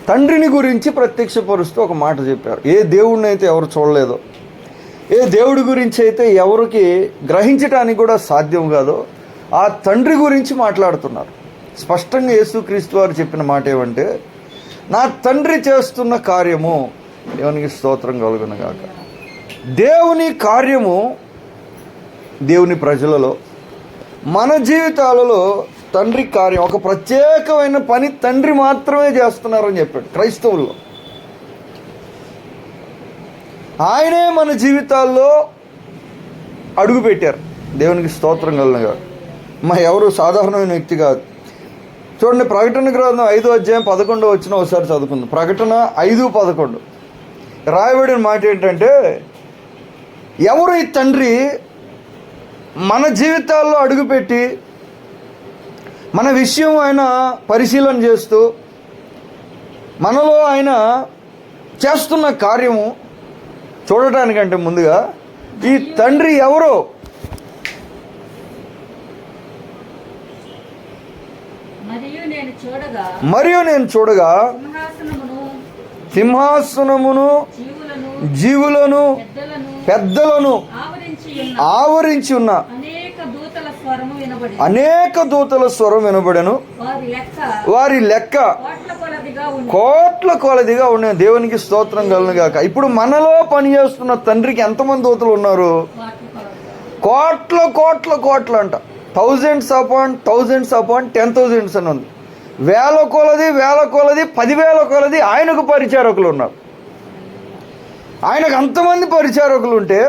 తండ్రిని గురించి ప్రత్యక్షపరుస్తూ ఒక మాట చెప్పారు. ఏ దేవుడిని అయితే ఎవరు చూడలేదో, ఏ దేవుడి గురించి అయితే ఎవరికి గ్రహించడానికి కూడా సాధ్యం కాదో ఆ తండ్రి గురించి మాట్లాడుతున్నారు. స్పష్టంగా యేసుక్రీస్తు వారు చెప్పిన మాట ఏమంటే, నా తండ్రి చేస్తున్న కార్యము, దేవునికి స్తోత్రం కలుగునుగాక. దేవుని కార్యము దేవుని ప్రజలలో, మన జీవితాలలో తండ్రి కార్యం, ఒక ప్రత్యేకమైన పని తండ్రి మాత్రమే చేస్తున్నారని చెప్పాడు క్రైస్తవుల్లో. ఆయనే మన జీవితాల్లో అడుగుపెట్టారు. దేవునికి స్తోత్రం కలుగునుగాక. ఎవరు సాధారణమైన వ్యక్తి కాదు. చూడండి, ప్రకటన గ్రంథం 5:11 ఒకసారి చదువుకుందాం. ప్రకటన 5:11 రాయబడిన మాట ఏంటంటే, ఎవరు ఈ తండ్రి మన జీవితాల్లో అడుగుపెట్టి మన విషయం ఆయన పరిశీలన చేస్తూ మనలో ఆయన చేస్తున్న కార్యము చూడటానికంటే ముందుగా ఈ తండ్రి ఎవరో మరియు నేను చూడగా సింహాసనమును జీవులను పెద్దలను ఆవరించి ఉన్న అనేక దూతల స్వరం వినబడెను. వారి లెక్క కోట్ల కొలదిగా ఉన్నాయి. దేవునికి స్తోత్రం కలుగునుగాక. ఇప్పుడు మనలో పనిచేస్తున్న తండ్రికి ఎంతమంది దూతలు ఉన్నారు? కోట్ల కోట్ల కోట్ల అంట. థౌజండ్స్ అపాన్ 10,000s అని ఉంది. వేల కొలది 10,000 కొలది ఆయనకు పరిచారకులు ఉన్నారు. ఆయనకు అంతమంది పరిచారకులు ఉంటే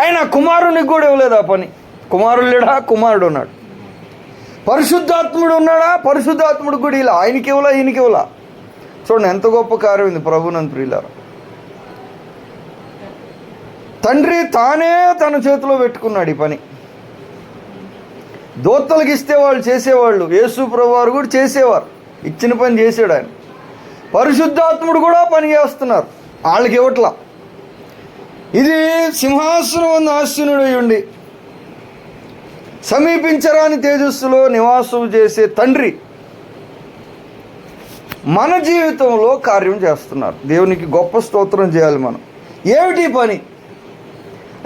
ఆయన కుమారునికి కూడా ఇవ్వలేదు ఆ పని. కుమారుడు లేడా? కుమారుడు ఉన్నాడు. పరిశుద్ధాత్ముడు ఉన్నాడా? పరిశుద్ధాత్ముడు కూడా ఇలా. ఆయనకి ఇవ్వలా, ఈయనకి ఇవ్వలా. చూడండి ఎంత గొప్ప కార్యం ఇది ప్రభునందు ప్రియులారా. తండ్రి తానే తన చేతిలో పెట్టుకున్నాడు ఈ పని. దూతలకు ఇస్తే వాళ్ళు చేసేవాళ్ళు. యేసు ప్రభు వారు కూడా చేసేవారు. ఇచ్చిన పని చేసాడు ఆయన. పరిశుద్ధాత్ముడు కూడా పని చేస్తున్నారు. వాళ్ళకి ఇవ్వట్లా. ఇది సింహాసనం వద్ద ఆసీనుడై ఉండి సమీపించరాని తేజస్సులో నివాసం చేసే తండ్రి మన జీవితంలో కార్యం చేస్తున్నారు. దేవునికి గొప్ప స్తోత్రం చేయాలి మనం. ఏమిటి పని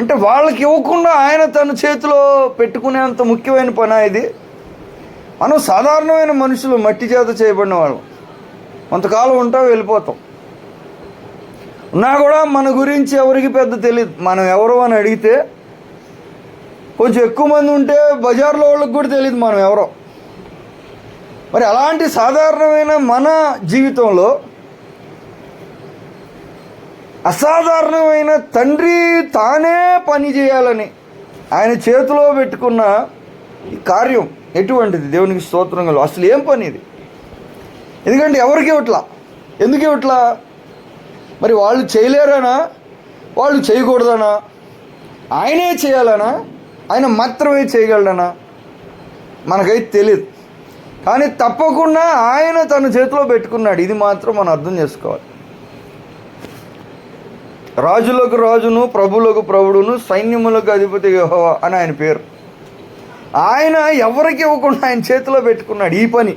అంటే, వాళ్ళకి ఇవ్వకుండా ఆయన తన చేతిలో పెట్టుకునేంత ముఖ్యమైన పని ఇది. మనం సాధారణమైన మనుషులు, మట్టి చేత చేయబడిన వాళ్ళు. కొంతకాలం ఉంటాం, వెళ్ళిపోతాం. ఉన్నా కూడా మన గురించి ఎవరికి పెద్ద తెలియదు. మనం ఎవరు అని అడిగితే, కొంచెం ఎక్కువ మంది ఉంటే బజార్లో వాళ్ళకి కూడా తెలియదు మనం ఎవరో. మరి అలాంటి సాధారణమైన మన జీవితంలో అసాధారణమైన తండ్రి తానే పని చేయాలని ఆయన చేతిలో పెట్టుకున్న ఈ కార్యం ఎటువంటిది? దేవునికి స్తోత్రం కలుగు. అసలు ఏం పని ఇది? ఎందుకంటే ఎవరికి ఇవ్వట్లా. ఎందుకు ఇవ్వట్లా? మరి వాళ్ళు చేయలేరనా? వాళ్ళు చేయకూడదనా? ఆయనే చేయాలనా? ఆయన మాత్రమే చేయగలడనా? మనకైతే తెలియదు. కానీ తప్పకుండా ఆయన తన చేతిలో పెట్టుకున్నాడు. ఇది మాత్రం మనం అర్థం చేసుకోవాలి. రాజులకు రాజును, ప్రభులకు ప్రభుడును, సైన్యములకు అధిపతి యెహోవా అని ఆయన పేరు. ఆయన ఎవరికి ఇవ్వకుండా ఆయన చేతిలో పెట్టుకున్నాడు ఈ పని.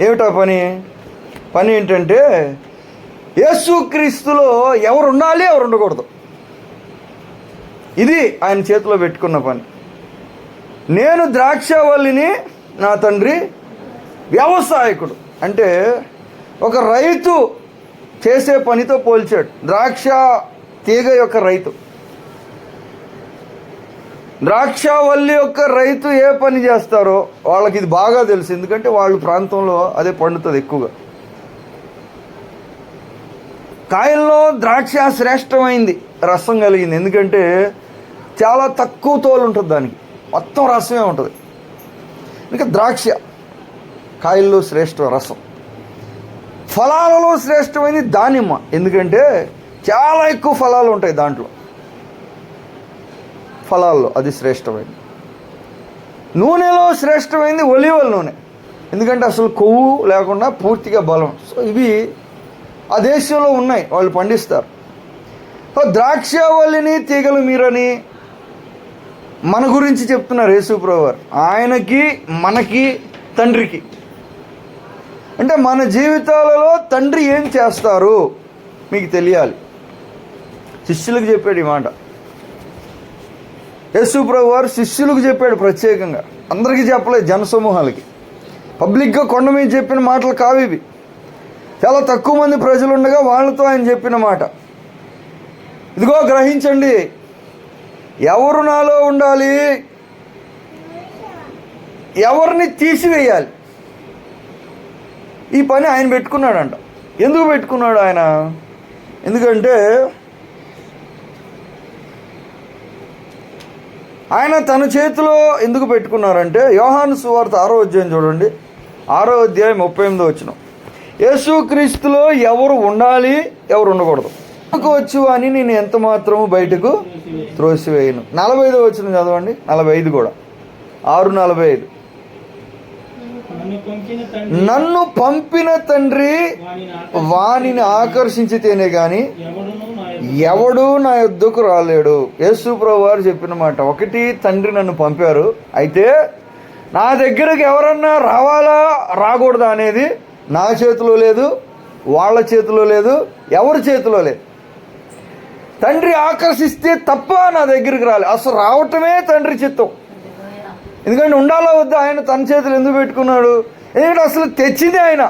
ఏమిటా పని? పని ఏంటంటే, యేసుక్రీస్తులో ఎవరు ఉండాలి, ఎవరు ఉండకూడదు. ఇది ఆయన చేతిలో పెట్టుకున్న పని. నేను ద్రాక్షవల్లిని, నా తండ్రి వ్యవసాయకుడు. అంటే ఒక రైతు చేసే పనితో పోల్చాడు. ద్రాక్ష తీగ యొక్క రైతు, ద్రాక్షవల్లి యొక్క రైతు ఏ పని చేస్తారో వాళ్ళకి ఇది బాగా తెలుసు. ఎందుకంటే వాళ్ళ ప్రాంతంలో అదే పండుతుంది ఎక్కువగా. కాయల్లో ద్రాక్ష శ్రేష్టమైంది, రసం కలిగింది. ఎందుకంటే చాలా తక్కువ తోలు ఉంటుంది దానికి, మొత్తం రసమే ఉంటుంది. ఇంకా ద్రాక్ష కాయల్లో శ్రేష్ఠ రసం. ఫలాలలో శ్రేష్టమైనది దానిమ్మ. ఎందుకంటే చాలా ఎక్కువ ఫలాలు ఉంటాయి దాంట్లో. ఫలాల్లో అది శ్రేష్టమైనది. నూనెలో శ్రేష్టమైనది ఒలివల నూనె. ఎందుకంటే అసలు కొవ్వు లేకుండా పూర్తిగా బలం. సో ఇవి ఆ దేశంలో ఉన్నాయి, వాళ్ళు పండిస్తారు. సో ద్రాక్షవల్లిని తీగలు మీరని మన గురించి చెప్తున్నారు యేసుప్రభువారు. ఆయనకి, మనకి, తండ్రికి. అంటే మన జీవితాలలో తండ్రి ఏం చేస్తారు మీకు తెలియాలి. శిష్యులకు చెప్పాడు ఈ మాట. యేసు ప్రభు వారు శిష్యులకు చెప్పాడు ప్రత్యేకంగా, అందరికీ చెప్పలేదు, జనసమూహాలకి. పబ్లిక్గా కొండ మీద చెప్పిన మాటలు కావు ఇవి. చాలా తక్కువ మంది ప్రజలు ఉండగా వాళ్ళతో ఆయన చెప్పిన మాట. ఇదిగో గ్రహించండి, ఎవరు నాలో ఉండాలి, ఎవరిని తీసివేయాలి, ఈ పని ఆయన పెట్టుకున్నాడంట. ఎందుకు పెట్టుకున్నాడు ఆయన? ఎందుకంటే ఆయన తన చేతిలో ఎందుకు పెట్టుకున్నారంటే, యోహాను సువార్త 6వ అధ్యాయం చూడండి, 6వ అధ్యాయం 38వ వచనం. యేసుక్రీస్తులో ఎవరు ఉండాలి, ఎవరు ఉండకూడదు. వచ్చు అని నేను ఎంత మాత్రము బయటకు త్రోసివేయను. 45వ వచనం చదవండి, 45 కూడా, 6:45. నన్ను పంపిన తండ్రి వానిని ఆకర్షించితేనే గాని ఎవడు నా యొద్దకు రాలేడు. యేసు ప్రభు వారు చెప్పిన మాట. ఒకటి, తండ్రి నన్ను పంపారు, అయితే నా దగ్గరకు ఎవరన్నా రావాలా రాకూడదా అనేది నా చేతిలో లేదు, వాళ్ళ చేతిలో లేదు, ఎవరి చేతిలో లేదు. తండ్రి ఆకర్షిస్తే తప్ప నా దగ్గరికి రాలేదు. అసలు రావటమే తండ్రి చిత్తం. ఎందుకంటే ఉండాలో వద్దా, ఆయన తన చేతులు ఎందుకు పెట్టుకున్నాడు? ఎందుకంటే అసలు తెచ్చింది ఆయన,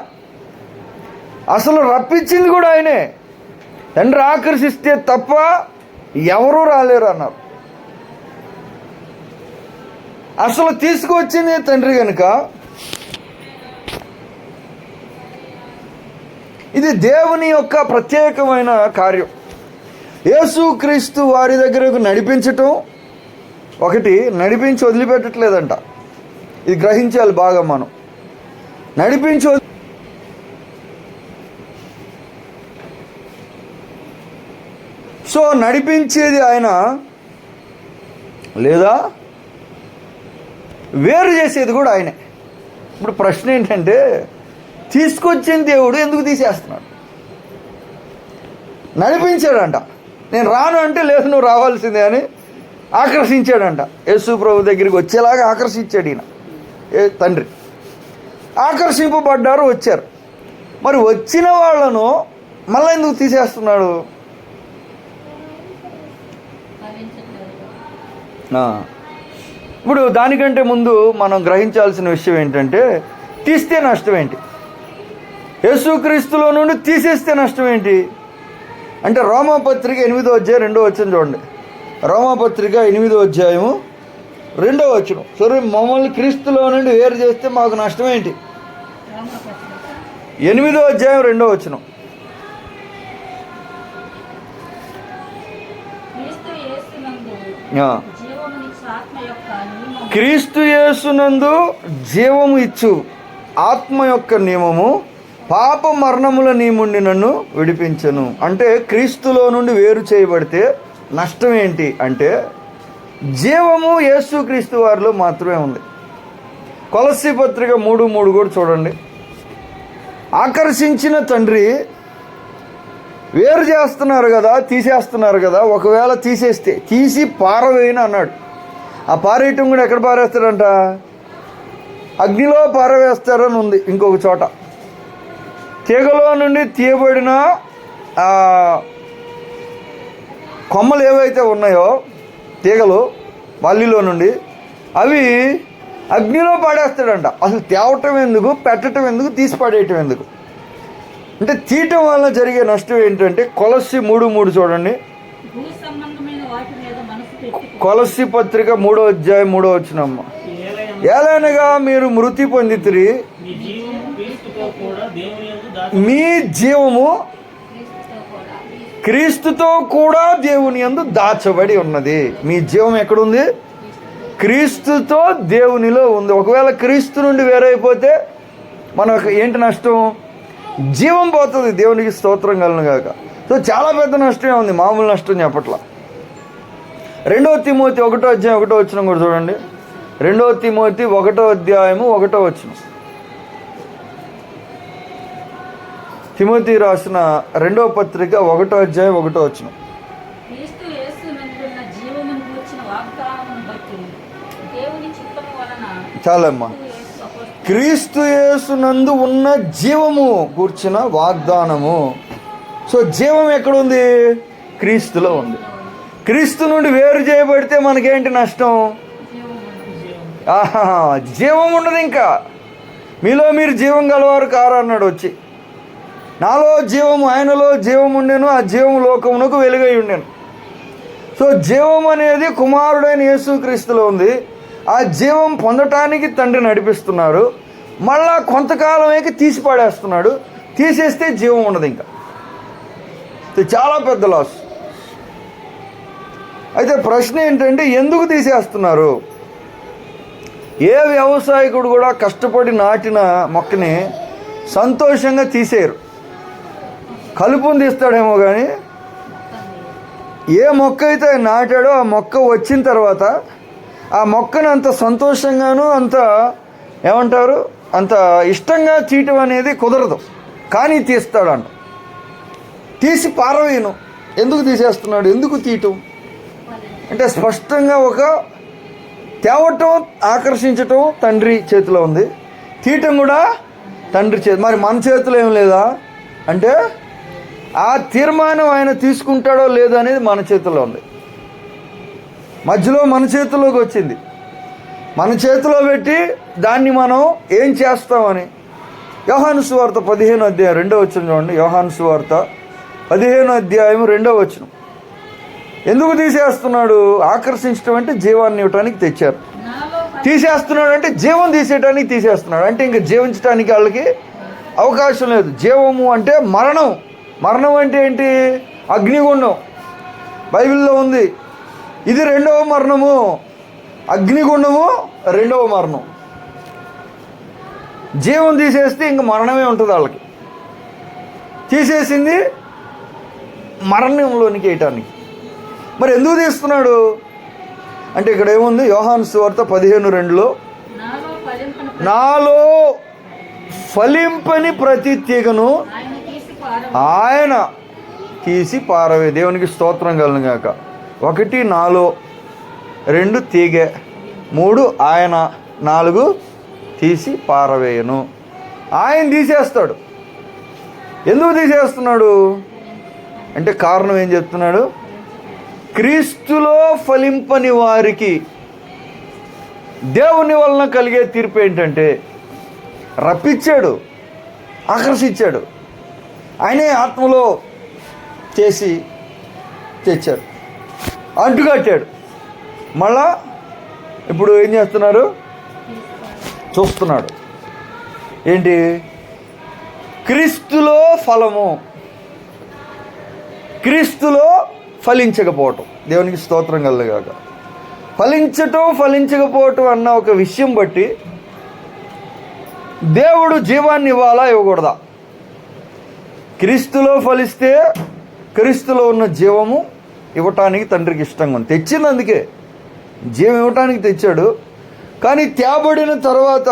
అసలు రప్పించింది కూడా ఆయనే. తండ్రి ఆకర్షిస్తే తప్ప ఎవరూ రాలేరు అన్నారు. అసలు తీసుకువచ్చింది తండ్రి కనుక ఇది దేవుని యొక్క ప్రత్యేకమైన కార్యం. యేసుక్రీస్తు వారి దగ్గరకు నడిపించటం ఒకటి, నడిపించి వదిలిపెట్టట్లేదంట. ఇది గ్రహించాలి బాగా మనం. నడిపించి సో నడిపించేది ఆయన, లేదా వేరు చేసేది కూడా ఆయనే. ఇప్పుడు ప్రశ్న ఏంటంటే, తీసుకొచ్చిన దేవుడు ఎందుకు తీసేస్తున్నాడు? నడిపించాడంట. నేను రాను అంటే లేదు, నువ్వు రావాల్సిందే అని ఆకర్షించాడంట. యేసు ప్రభు దగ్గరికి వచ్చేలాగా ఆకర్షించాడు ఈయన తండ్రి. ఆకర్షింపబడ్డారు, వచ్చారు. మరి వచ్చిన వాళ్ళను మళ్ళీ ఎందుకు తీసేస్తున్నాడు? ఇప్పుడు దానికంటే ముందు మనం గ్రహించాల్సిన విషయం ఏంటంటే, తీస్తే నష్టం ఏంటి? యేసుక్రీస్తులో నుండి తీసేస్తే నష్టం ఏంటి అంటే, రోమాపత్రిక 8వ అధ్యాయం 2వ వచనం చూడండి. రోమాపత్రిక 8వ అధ్యాయము 2వ వచనం. సరే, మమ్మల్ని క్రీస్తులో నుండి వేరు చేస్తే మాకు నష్టం ఏంటి? 8వ అధ్యాయం 2వ వచనం. క్రీస్తు యేసునందు జీవము ఇచ్చు ఆత్మ యొక్క నియమము పాప మరణముల నియముండి నన్ను విడిపించను. అంటే క్రీస్తులో నుండి వేరు చేయబడితే నష్టం ఏంటి అంటే, జీవము యేసుక్రీస్తు వారిలో మాత్రమే ఉంది. కొలస్సీ పత్రిక 3:3 కూడా చూడండి. ఆకర్షించిన తండ్రి వేరు చేస్తున్నారు కదా, తీసేస్తున్నారు కదా. ఒకవేళ తీసేస్తే తీసి పారవేయను అన్నాడు. ఆ పారేయటం కూడా ఎక్కడ పారేస్తాడంట? అగ్నిలో పారవేస్తారని ఉంది ఇంకొక చోట. తీగలో నుండి తీయబడిన కొమ్మలు ఏవైతే ఉన్నాయో, తీగలు వల్లిలో నుండి, అవి అగ్నిలో పాడేస్తాడంట. అసలు తేవటం ఎందుకు, పెట్టడం ఎందుకు, తీసి పడేయటం ఎందుకు? అంటే తీయటం వల్ల జరిగే నష్టం ఏంటంటే, కొలస్సీ 3:3 చూడండి. కొలస్సీ పత్రిక 3వ అధ్యాయం 3వ వచనం. ఏలైనగా మీరు మృతి పొందితిరి, మీ జీవము క్రీస్తుతో కూడా దేవుని యందు దాచబడి ఉన్నది. మీ జీవం ఎక్కడుంది? క్రీస్తుతో దేవునిలో ఉంది. ఒకవేళ క్రీస్తు నుండి వేరైపోతే మనకు ఏంటి నష్టం? జీవం పోతుంది. దేవునికి స్తోత్రం కలను గాక. సో చాలా పెద్ద నష్టమే ఉంది, మామూలు నష్టం చెప్పట్లా. 2వ తిమోతి 1వ అధ్యాయం 1వ వచనం కూడా చూడండి. 2వ తిమోతి 1వ అధ్యాయము 1వ వచనం. తిమోతి రాసిన 2వ పత్రిక 1వ అధ్యాయం 1వ వచనం. చాలమ్మా. క్రీస్తు యేసునందు ఉన్న జీవము కూర్చున్న వాగ్దానము. సో జీవం ఎక్కడుంది? క్రీస్తులో ఉంది. క్రీస్తు నుండి వేరు చేయబడితే మనకేంటి నష్టం? జీవం ఉండదు. ఇంకా మీలో మీరు జీవం గలవారు కారు అన్నాడు వచ్చి. నాలో జీవము, ఆయనలో జీవం ఉండెను, ఆ జీవము లోకమునకు వెలుగై ఉండెను. సో జీవం అనేది కుమారుడైన యేసుక్రీస్తులో ఉంది. ఆ జీవం పొందటానికి తండ్రి నడిపిస్తున్నారు. మళ్ళా కొంతకాలమేకి తీసి పడేస్తున్నాడు. తీసేస్తే జీవం ఉండదు. ఇంకా చాలా పెద్ద లాస్. అయితే ప్రశ్న ఏంటంటే, ఎందుకు తీసేస్తున్నారు? ఏ వ్యవసాయకుడు కూడా కష్టపడి నాటిన మొక్కని సంతోషంగా తీసేయరు. కలుపుని తీస్తాడేమో కానీ ఏ మొక్క అయితే నాటాడో ఆ మొక్క వచ్చిన తర్వాత ఆ మొక్కను అంత సంతోషంగాను అంత ఏమంటారు అంత ఇష్టంగా తీయటం అనేది కుదరదు. కానీ తీస్తాడంట. తీసి పారవేయను. ఎందుకు తీసేస్తున్నాడు? ఎందుకు తీయటం అంటే స్పష్టంగా ఒక తేవటం, ఆకర్షించటం తండ్రి చేతిలో ఉంది. తీయటం కూడా తండ్రి చేతి. మరి మన చేతిలో ఏం లేదా అంటే ఆ తీర్మానం ఆయన తీసుకుంటాడో లేదో అనేది మన చేతిలో ఉంది. మధ్యలో మన చేతిలోకి వచ్చింది. మన చేతిలో పెట్టి దాన్ని మనం ఏం చేస్తామని. యోహాను సువార్త 15వ అధ్యాయం 2వ వచనం చూడండి. యోహాను సువార్త 15వ అధ్యాయం 2వ వచనం. ఎందుకు తీసేస్తున్నాడు? ఆకర్షించడం అంటే జీవాన్ని ఇవ్వటానికి తెచ్చారు. తీసేస్తున్నాడు అంటే జీవం తీసేయటానికి తీసేస్తున్నాడు. అంటే ఇంకా జీవించడానికి వాళ్ళకి అవకాశం లేదు. జీవము అంటే మరణం. మరణం అంటే ఏంటి? అగ్నిగుండం. బైబిల్లో ఉంది. ఇది రెండవ మరణము. అగ్నిగుండము రెండవ మరణం. జీవం తీసేస్తే ఇంక మరణమే ఉంటుంది వాళ్ళకి. తీసేసింది మరణంలోనికి వేయటానికి. మరి ఎందుకు తీస్తున్నాడు అంటే ఇక్కడ ఏముంది? యోహాను సువార్త 15:2లో నాలో ఫలింపని ప్రతి తీగను ఆయన తీసి పారవే. దేవునికి స్తోత్రం కలుగును గాక. 1 నాలో, 2 తీగె, 3 ఆయన, 4 తీసి పారవేయను. ఆయన తీసేస్తాడు. ఎందుకు తీసేస్తున్నాడు అంటే కారణం ఏం చెప్తున్నాడు? క్రీస్తులో ఫలింపని వారికి దేవుని వలన కలిగే తీర్పు ఏంటంటే రప్పించాడు, ఆకర్షించాడు. ఆయనే ఆత్మలో చేసి తెచ్చాడు, అంటుకట్టాడు. మళ్ళా ఇప్పుడు ఏం చేస్తున్నారు? చూస్తున్నాడు. ఏంటి? క్రీస్తులో ఫలము, క్రీస్తులో ఫలించకపోవటం. దేవునికి స్తోత్రం కలుగుగాక. ఫలించటం, ఫలించకపోవటం అన్న ఒక విషయం బట్టి దేవుడు జీవాన్ని ఇవ్వాలా, ఇవ్వకూడదా? క్రీస్తులో ఫలిస్తే క్రీస్తులో ఉన్న జీవము ఇవ్వటానికి తండ్రికి ఇష్టంగా ఉంది. తెచ్చింది, అందుకే జీవం ఇవ్వటానికి తెచ్చాడు. కానీ తేబడిన తర్వాత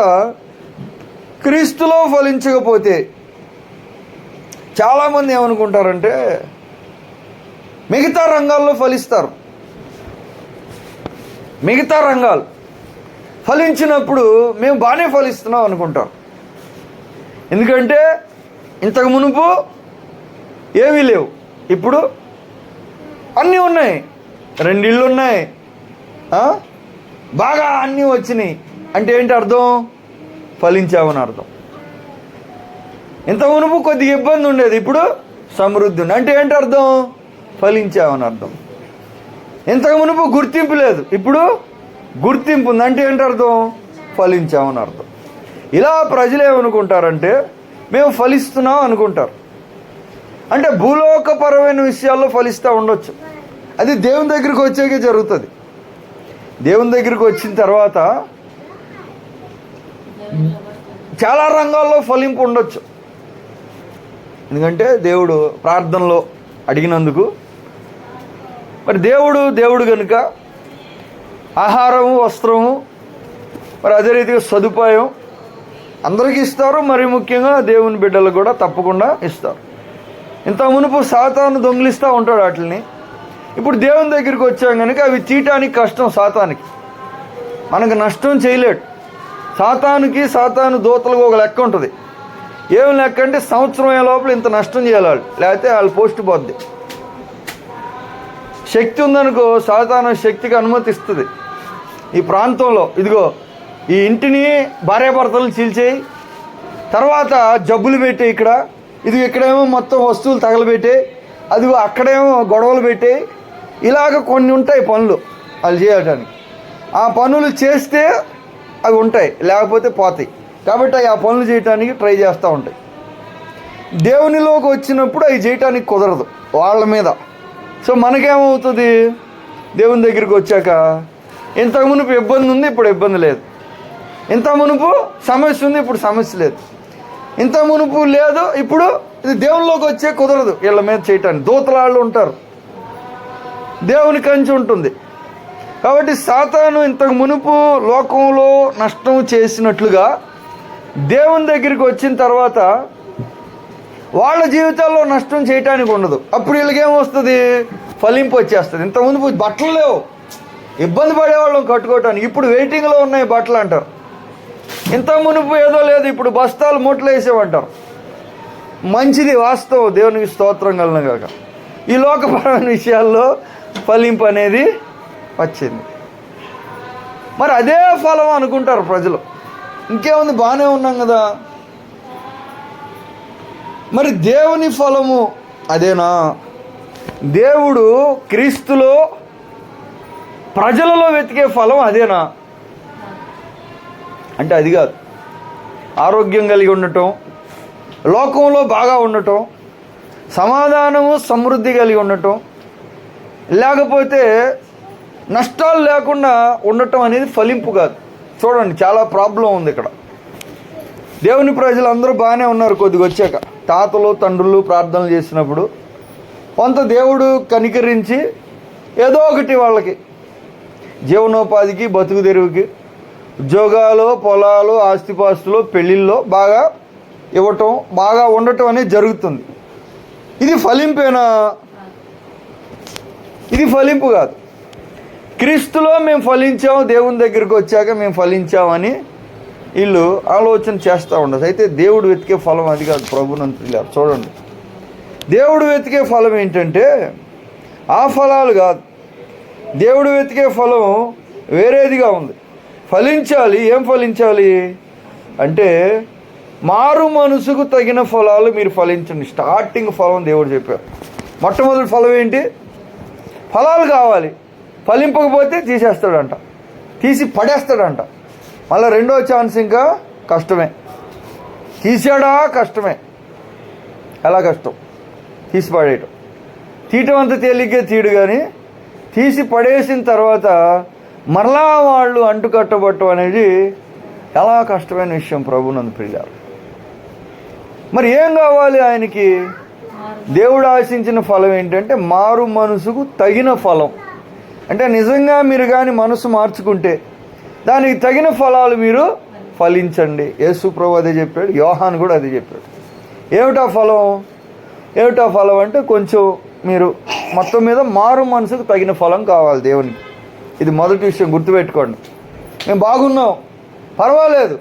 క్రీస్తులో ఫలించకపోతే చాలామంది ఏమనుకుంటారంటే మిగతా రంగాల్లో ఫలిస్తారు. మిగతా రంగాలు ఫలించినప్పుడు మేము బాగానే ఫలిస్తున్నాం అనుకుంటాం. ఎందుకంటే ఇంతకు మునుపు ఏమీ లేవు, ఇప్పుడు అన్నీ ఉన్నాయి. 2 ఇళ్ళు ఉన్నాయి, బాగా అన్నీ వచ్చినాయి అంటే ఏంటి అర్థం? ఫలించామని అర్థం. ఇంతకు మునుపు కొద్దిగా ఇబ్బంది ఉండేది, ఇప్పుడు సమృద్ధి ఉంది అంటే ఏంటి అర్థం? ఫలించామని అర్థం. ఇంతకు మునుపు గుర్తింపు లేదు, ఇప్పుడు గుర్తింపు ఉంది అంటే ఏంటి అర్థం? ఫలించామని అర్థం. ఇలా ప్రజలు ఏమనుకుంటారంటే మేము ఫలిస్తున్నాం అనుకుంటారు. అంటే భూలోకపరమైన విషయాల్లో ఫలిస్తూ ఉండొచ్చు. అది దేవుని దగ్గరికి వచ్చాకే జరుగుతుంది. దేవుని దగ్గరికి వచ్చిన తర్వాత చాలా రంగాల్లో ఫలింపు ఉండొచ్చు. ఎందుకంటే దేవుడు ప్రార్థనలో అడిగినందుకు, మరి దేవుడు కనుక ఆహారము, వస్త్రము, మరి అదే రీతిగా సదుపాయం అందరికీ ఇస్తారు. మరి ముఖ్యంగా దేవుని బిడ్డలకు కూడా తప్పకుండా ఇస్తారు. ఇంత మునుపు సాతాను దొంగిలిస్తూ ఉంటాడు వాటిని. ఇప్పుడు దేవుని దగ్గరికి వచ్చాం కనుక అవి తీయటానికి కష్టం. సాతానికి మనకు నష్టం చేయలేడు. సాతాను దూతలకు ఒక లెక్క ఉంటుంది. ఏం లెక్క అంటే సంవత్సరం అయ్యే లోపల ఇంత నష్టం చేయాలి వాళ్ళు, లేకపోతే వాళ్ళు పోస్ట్ పోద్ది. శక్తి ఉందనుకో, సాతాను శక్తికి అనుమతిస్తుంది. ఈ ప్రాంతంలో ఇదిగో ఈ ఇంటిని భార్యాభర్తలను చీల్చేయి, తర్వాత జబ్బులు పెట్టే, ఇక్కడేమో మొత్తం వస్తువులు తగలబెట్టే, అదిగో అక్కడేమో గొడవలు పెట్టే, ఇలాగ కొన్ని ఉంటాయి పనులు వాళ్ళు చేయటానికి. ఆ పనులు చేస్తే అవి ఉంటాయి, లేకపోతే పోతాయి. కాబట్టి ఆ పనులు చేయటానికి ట్రై చేస్తూ ఉంటాయి. దేవునిలోకి వచ్చినప్పుడు అవి చేయటానికి కుదరదు వాళ్ళ మీద. సో మనకేమవుతుంది, దేవుని దగ్గరికి వచ్చాక ఇంతకు మునుపు ఇబ్బంది ఉంది, ఇప్పుడు ఇబ్బంది లేదు. ఇంత మునుపు సమస్య ఉంది, ఇప్పుడు సమస్య లేదు. ఇంత మునుపు లేదు, ఇప్పుడు ఇది దేవునిలోకి వచ్చే కుదరదు వీళ్ళ మీద చేయటానికి. దూతలాళ్ళు ఉంటారు, దేవుని కంచి ఉంటుంది. కాబట్టి సాతాను ఇంతకు మునుపు లోకంలో నష్టం చేసినట్లుగా దేవుని దగ్గరికి వచ్చిన తర్వాత వాళ్ళ జీవితాల్లో నష్టం చేయటానికి ఉండదు. అప్పుడు వీళ్ళకేమొస్తుంది, ఫలింపు వచ్చేస్తుంది. ఇంత మునుపు బట్టలు లేవు, ఇబ్బంది పడేవాళ్ళం కట్టుకోవటానికి, ఇప్పుడు వెయిటింగ్లో ఉన్నాయి బట్టలు అంటారు. ఇంత మునుపు ఏదో లేదు, ఇప్పుడు బస్తాలు మూటలు వేసేవంటారు. మంచిది, వాస్తవం, దేవునికి స్తోత్రం కలను కాక. ఈ లోకపరమైన విషయాల్లో ఫలింపు అనేది వచ్చింది. మరి అదే ఫలం అనుకుంటారు ప్రజలు. ఇంకేముంది, బాగానే ఉన్నాం కదా. మరి దేవుని ఫలము అదేనా? దేవుడు క్రీస్తులో ప్రజలలో వెతికే ఫలం అదేనా అంటే అది కాదు. ఆరోగ్యం కలిగి ఉండటం, లోకంలో బాగా ఉండటం, సమాధానము సమృద్ధి కలిగి ఉండటం, లేకపోతే నష్టాలు లేకుండా ఉండటం అనేది ఫలింపు కాదు. చూడండి, చాలా ప్రాబ్లం ఉంది ఇక్కడ. దేవుని ప్రజలు అందరూ బాగానే ఉన్నారు. కొద్దిగా వచ్చాక తాతలు తండ్రులు ప్రార్థనలు చేసినప్పుడు కొంత దేవుడు కనికరించి ఏదో ఒకటి వాళ్ళకి జీవనోపాధికి, బతుకు తెరువుకి, ఉద్యోగాలు, పొలాలు, ఆస్తిపాస్తులు, పెళ్ళిళ్ళలో బాగా ఇవ్వటం, బాగా ఉండటం అనేది జరుగుతుంది. ఇది ఫలింపేనా? ఇది ఫలింపు కాదు. క్రీస్తులో మేము ఫలించాము, దేవుని దగ్గరికి వచ్చాక మేము ఫలించామని వీళ్ళు ఆలోచన చేస్తూ ఉండదు. అయితే దేవుడు వెతికే ఫలం అది కాదు. ప్రభునంతులారు చూడండి, దేవుడు వెతికే ఫలం ఏంటంటే ఆ ఫలాలు కాదు. దేవుడు వెతికే ఫలం వేరేదిగా ఉంది. ఫలించాలి. ఏం ఫలించాలి అంటే మారు మనసుకు తగిన ఫలాలు మీరు ఫలించండి. స్టార్టింగ్ ఫలం దేవుడు చెప్పారు. మొట్టమొదటి ఫలం ఏంటి? ఫలాలు కావాలి. ఫలింపకపోతే తీసేస్తాడంట, తీసి పడేస్తాడంట. మళ్ళీ రెండో ఛాన్స్ ఇంకా కష్టమే. తీసాడా కష్టమే. ఎలా కష్టం? తీసి పడేయటం. తీయటం అంత తేలిగ్గా తీయడు, కానీ తీసి పడేసిన తర్వాత మరలా వాళ్ళు అంటుకట్టబట్టం అనేది చాలా కష్టమైన విషయం. ప్రభునందు ప్రియులారు, మరి ఏం కావాలి ఆయనకి? దేవుడు ఆశించిన ఫలం ఏంటంటే మారు మనసుకు తగిన ఫలం. అంటే నిజంగా మీరు కానీ మనసు మార్చుకుంటే దానికి తగిన ఫలాలు మీరు ఫలించండి. యేసు ప్రభు అదే చెప్పాడు, యోహాను కూడా అదే చెప్పాడు. ఏమిటా ఫలం? ఏమిటా ఫలం అంటే కొంచెం మీరు మొత్తం మీద మారు మనసుకు తగిన ఫలం కావాలి దేవునికి. ఇది మొదటి విషయం, గుర్తుపెట్టుకోండి. మేము బాగున్నాం, పర్వాలేదు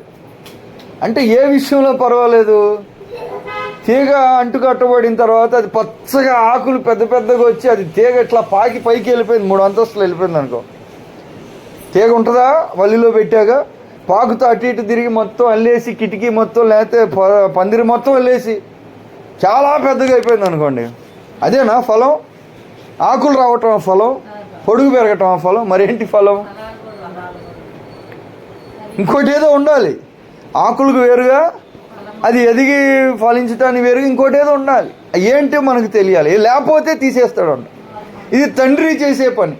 అంటే ఏ విషయంలో పర్వాలేదు? తీగ అంటుకట్టబడిన తర్వాత అది పచ్చగా ఆకులు పెద్ద పెద్దగా వచ్చి అది తీగ ఇట్లా పాకి పైకి వెళ్ళిపోయింది, 3 అంతస్తులు వెళ్ళిపోయింది అనుకో. తీగ ఉంటుందా? వల్లిలో పెట్టాక పాకుతో అటు ఇటు తిరిగి మొత్తం అల్లేసి కిటికీ మొత్తం, లేకపోతే పందిరి మొత్తం అల్లేసి చాలా పెద్దగా అయిపోయింది అనుకోండి. అదేనా ఫలం? ఆకులు రావటం ఫలం? పొడుగు పెరగటం ఫలం? మరేంటి ఫలం? ఇంకోటి ఏదో ఉండాలి. ఆకులకు వేరుగా, అది ఎదిగి ఫలించటానికి వేరుగా ఇంకోటి ఏదో ఉండాలి. ఏంటో మనకు తెలియాలి. లేకపోతే తీసేస్తాడంట. ఇది తండ్రి చేసే పని.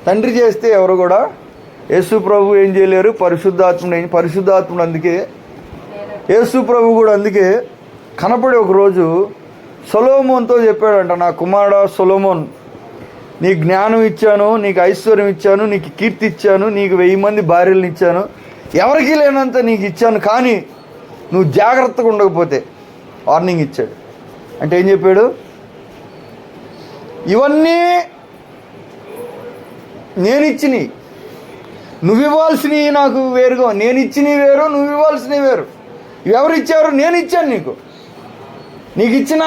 తండ్రి చేస్తే ఎవరు కూడా, యేసు ప్రభు ఏం చేయలేరు, పరిశుద్ధాత్ముడు అందుకే యేసు ప్రభు కూడా అందుకే కనపడి ఒకరోజు సొలొమోన్తో చెప్పాడంట, నా కుమారుడా సొలొమోన్, నీకు జ్ఞానం ఇచ్చాను, నీకు ఐశ్వర్యం ఇచ్చాను, నీకు కీర్తి ఇచ్చాను, నీకు 1000 మంది భార్యలను ఇచ్చాను, ఎవరికి లేనంత నీకు ఇచ్చాను, కానీ నువ్వు జాగ్రత్తగా ఉండకపోతే వార్నింగ్ ఇచ్చాడు. అంటే ఏం చెప్పాడు? ఇవన్నీ నేను ఇచ్చినవి, నువ్వు ఇవ్వాల్సినవి నాకు వేరుగా, నేను ఇచ్చినవి వేరు, నువ్వు ఇవ్వాల్సినవి వేరు. ఎవరు ఇచ్చారు? నేను ఇచ్చాను నీకు. నీకు ఇచ్చిన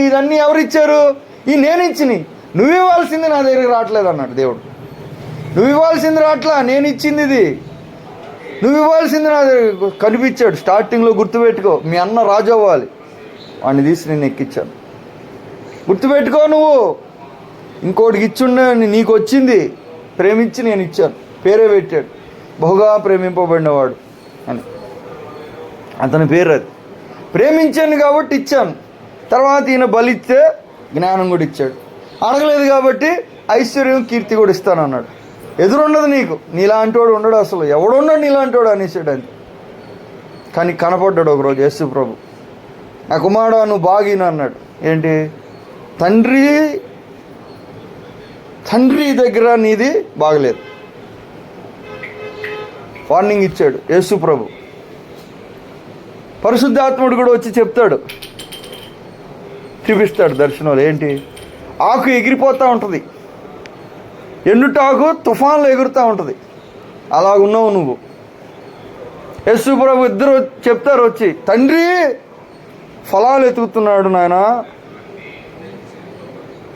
ఇదన్నీ ఎవరు ఇచ్చారు? నేను ఇచ్చినవి. నువ్వు ఇవ్వాల్సింది నా దగ్గరికి రావట్లేదు అన్నాడు దేవుడు. నువ్వు ఇవ్వాల్సింది రావట్లా, నేను ఇచ్చింది ఇది. నువ్వు ఇవ్వాల్సింది నా దగ్గర కనిపించాడు. స్టార్టింగ్లో గుర్తుపెట్టుకో, మీ అన్న రాజు అవ్వాలి, వాడిని తీసి నేను ఎక్కించాను. గుర్తుపెట్టుకో, నువ్వు ఇంకోటికి ఇచ్చుండే, నీకు వచ్చింది ప్రేమించి నేను ఇచ్చాను. పేరే పెట్టాడు, బహుగా ప్రేమింపబడినవాడు అని అతని పేరు. అది ప్రేమించాను కాబట్టి ఇచ్చాను. తర్వాత ఈయన బలిస్తే జ్ఞానం కూడా ఇచ్చాడు. అడగలేదు కాబట్టి ఐశ్వర్యం, కీర్తి కూడా ఇస్తాను అన్నాడు. ఎదురుండదు నీకు, నీలాంటివాడు ఉండడు, అసలు ఎవడున్నాడు నీలాంటివాడు అనేసాడు అంతే. కానీ కనపడ్డాడు ఒకరోజు యేసు ప్రభు. నా కుమారుడా నువ్వు బాగిన అన్నాడు. ఏంటి? తండ్రి దగ్గర నీది బాగలేదు. వార్నింగ్ ఇచ్చాడు యేసు ప్రభు. పరిశుద్ధాత్ముడు కూడా వచ్చి చెప్తాడు, చూపిస్తాడు దర్శనంలో. ఏంటి? ఆకు ఎగిరిపోతూ ఉంటుంది, ఎండుటాకు తుఫాన్లో ఎగురుతూ ఉంటుంది. అలాగున్నావు నువ్వు. యేసు ప్రభు ఇద్దరు చెప్తారు వచ్చి, తండ్రి ఫలాలు ఎతుకుతున్నాడు నాయన,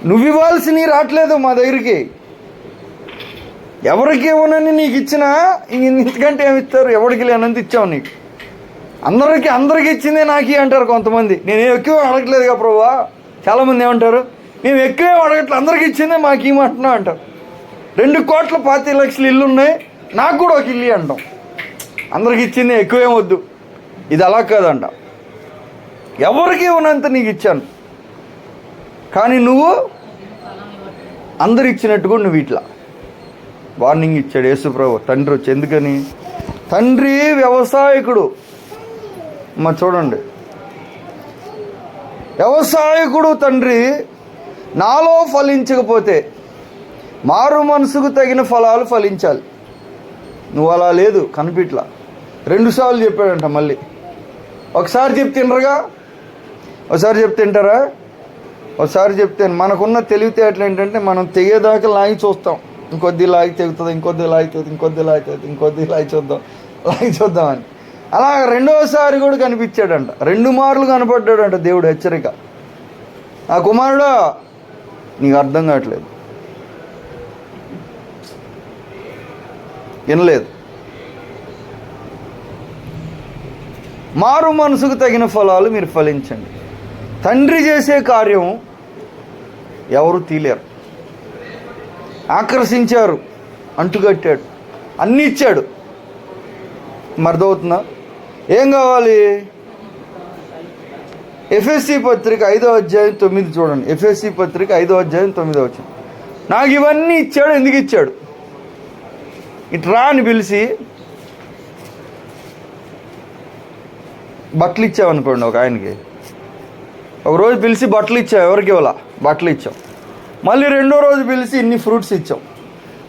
నువ్వు ఇవ్వాల్సినవి రావట్లేదు మా దగ్గరికి. ఎవరికి ఇవ్వనని నీకు ఇచ్చినా ఇంతకంటే ఏమి ఇస్తారు? ఎవరికి లేనంత ఇచ్చావు నీకు. అందరికి ఇచ్చిందే నాకి అంటారు కొంతమంది. నేను ఎక్కువ అడగట్లేదుగా ప్రభువా. చాలామంది ఏమంటారు, మేము ఎక్కువే అడగట్లేదు, అందరికి ఇచ్చిందే మాకు ఇవ్వమంటున్నా అంటారు. 2,25,00,000 ఇల్లు ఉన్నాయి, నాకు కూడా ఒక ఇల్లు అంటాం. అందరికి ఇచ్చిందే, ఎక్కువేం వద్దు. ఇది అలా కాదంట. ఎవరికి ఇవ్వనంత నీకు ఇచ్చాను, కానీ నువ్వు అందరు ఇచ్చినట్టు కూడా నువ్వు ఇట్లా. వార్నింగ్ ఇచ్చాడు యేసు ప్రభు. తండ్రి వచ్చి, ఎందుకని? తండ్రి వ్యవసాయకుడు. చూడండి, వ్యవసాయకుడు తండ్రి నాలో ఫలించకపోతే మారు మనసుకు తగిన ఫలాలు ఫలించాలి. నువ్వు అలా లేదు, కనిపిట్లా. 2 సార్లు చెప్పాడంట. మళ్ళీ ఒకసారి చెప్తిండ్రగా, ఒకసారి చెప్తింటారా? ఒకసారి చెప్తే మనకున్న తెలివితేటలు ఏంటంటే మనం తెగేదాకా లాగి చూస్తాం. ఇంకొద్ది లాగి తెగుతుంది, ఇంకొద్ది లాగి తెగుతుంది, ఇంకొద్ది లాగి తెగుతుంది, ఇంకొద్ది లాగి చూద్దామని. అలా 2వసారి కూడా కనిపించాడంట. 2 మార్లు కనపడ్డాడంట దేవుడు. హెచ్చరిక, ఆ కుమారుడా నీకు అర్థం కావట్లేదు, వినలేదు. మారు మనసుకు తగిన ఫలాలు మీరు ఫలించండి. తండ్రి చేసే కార్యం ఎవరు తీలేరు. ఆకర్షించారు, అంటుకట్టాడు, అన్నీ ఇచ్చాడు. అర్థమవుతుందా? ఏం కావాలి? ఎఫ్ఎస్సి పత్రిక 5వ అధ్యాయం 9 చూడండి. ఎఫ్ఎస్సి పత్రిక 5వ అధ్యాయం 9వ వచనం. నాకు ఇవన్నీ ఇచ్చాడు. ఎందుకు ఇచ్చాడు? ఇట్రా అని పిలిచి బట్టలు ఇచ్చామనుకోండి. ఒక ఆయనకి ఒకరోజు పిలిచి బట్టలు ఇచ్చాం. ఎవరికి ఇవ్వాలా? బట్టలు ఇచ్చాం. మళ్ళీ 2వ రోజు పిలిచి ఇన్ని ఫ్రూట్స్ ఇచ్చాం.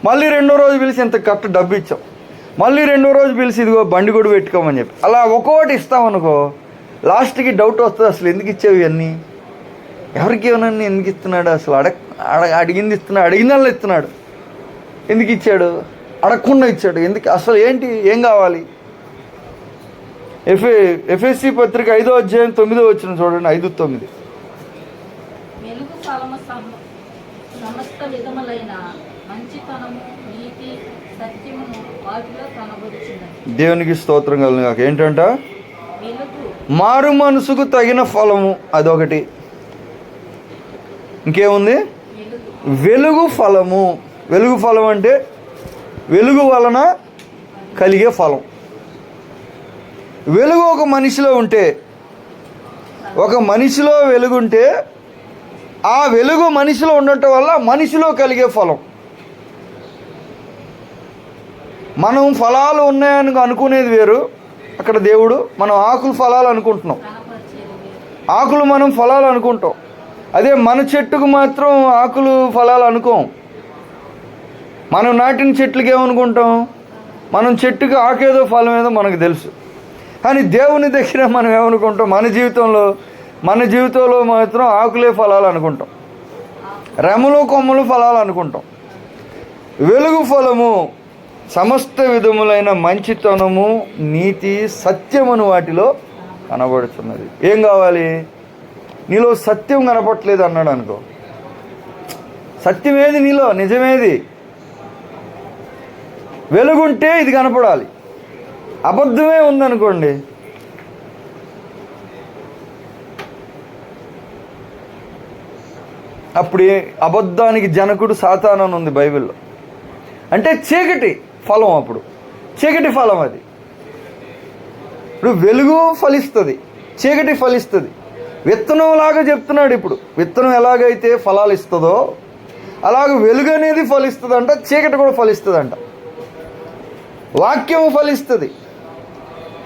మళ్ళీ 2వ రోజు పిలిచి ఇంత కట్ట డబ్బు ఇచ్చాం. మళ్ళీ 2వ రోజు పిలిచి ఇదిగో బండి కూడా పెట్టుకోమని చెప్పి అలా ఒక్కొక్కటి ఇస్తామనుకో, లాస్ట్కి డౌట్ వస్తుంది, అసలు ఎందుకు ఇచ్చేవి ఇవన్నీ? ఎవరికి ఇవ్వనని ఎందుకు ఇస్తున్నాడు? అసలు అడిగింది ఇస్తున్నాడు, అడిగిన వాళ్ళు ఇస్తున్నాడు. ఎందుకు ఇచ్చాడు? అడగకుండా ఇచ్చాడు. ఎందుకు? అసలు ఏంటి? ఏం కావాలి? ఎఫ్ఎస్సి పత్రిక 5వ అధ్యాయం 9వ వచనం చూడండి. 5:9. దేవునికి స్తోత్రం కలుగును గాక. ఏంటంట? మారు మనసుకు తగిన ఫలము, అదొకటి. ఇంకేముంది? వెలుగు ఫలము. వెలుగు ఫలం అంటే వెలుగు వలన కలిగే ఫలం. వెలుగు ఒక మనిషిలో ఉంటే, ఒక మనిషిలో వెలుగుంటే ఆ వెలుగు మనిషిలో ఉండటం వల్ల మనిషిలో కలిగే ఫలం. మనం ఫలాలు ఉన్నాయని అనుకునేది వేరు. అక్కడ దేవుడు, మనం ఆకులు ఫలాలు అనుకుంటున్నాం. ఆకులు మనం ఫలాలు అనుకుంటాం. అదే మన చెట్టుకు మాత్రం ఆకులు ఫలాలు అనుకోం. మనం నాటిన చెట్లకి ఏమనుకుంటాం? మనం చెట్టుకి ఆకేదో ఫలం ఏదో మనకు తెలుసు. కానీ దేవుని దగ్గర మనం ఏమనుకుంటాం? మన జీవితంలో మాత్రం ఆకులే ఫలాలు అనుకుంటాం, రెమ్మలు కొమ్మలు ఫలాలు అనుకుంటాం. వెలుగు ఫలము సమస్త విధములైన మంచితనము, నీతి, సత్యమును వాటిలో కనబడుతున్నది. ఏం కావాలి? నీలో సత్యం కనపట్లేదు అన్నాడు అనుకో, సత్యమేది నీలో, నిజమేది? వెలుగుంటే ఇది కనపడాలి. అబద్ధమే ఉందనుకోండి, అప్పుడు అబద్ధానికి జనకుడు సాతాను అని ఉంది బైబిల్లో. అంటే చీకటి ఫలం, అప్పుడు చీకటి ఫలం అది. ఇప్పుడు వెలుగు ఫలిస్తుంది, చీకటి ఫలిస్తుంది. విత్తనంలాగా చెప్తున్నాడు. ఇప్పుడు విత్తనం ఎలాగైతే ఫలాలు ఇస్తుందో అలాగ వెలుగు అనేది ఫలిస్తుందంట, చీకటి కూడా ఫలిస్తుందంట. వాక్యం ఫలిస్తుంది.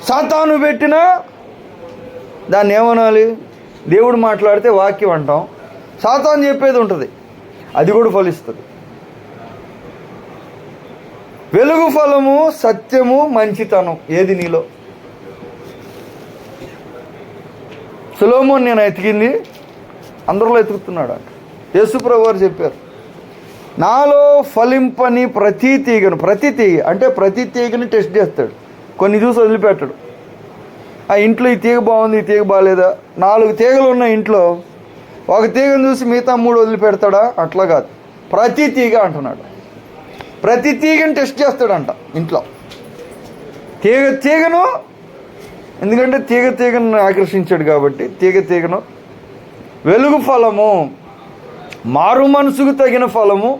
సాతాను పెట్టినా దాన్ని ఏమనాలి? దేవుడు మాట్లాడితే వాక్యం అంటాం. సాతాను చెప్పేది ఉంటుంది, అది కూడా ఫలిస్తుంది. వెలుగు ఫలము, సత్యము, మంచితనం ఏది నీలో? సొలొమోను నేను ఎతికింది అందరిలో ఎతుకుతున్నాడు అంట. యేసుప్రభు వారు చెప్పారు, నాలో ఫలింపని ప్రతి తీగ అంటే ప్రతి తీగని టెస్ట్ చేస్తాడు. కొన్ని చూసి వదిలిపెట్టాడు. ఆ ఇంట్లో ఈ తీగ బాగుంది, ఈ తీగ బాగాలేదా? 4 తీగలు ఉన్న ఇంట్లో ఒక తీగను చూసి మిగతా 3 వదిలిపెడతాడా? అట్లా కాదు, ప్రతి తీగ అంటున్నాడు. ప్రతి తీగని టెస్ట్ చేస్తాడంట ఇంట్లో. తీగను, ఎందుకంటే తీగను ఆకర్షించాడు కాబట్టి తీగను. వెలుగు ఫలము, మారు మనసుకు తగిన ఫలము.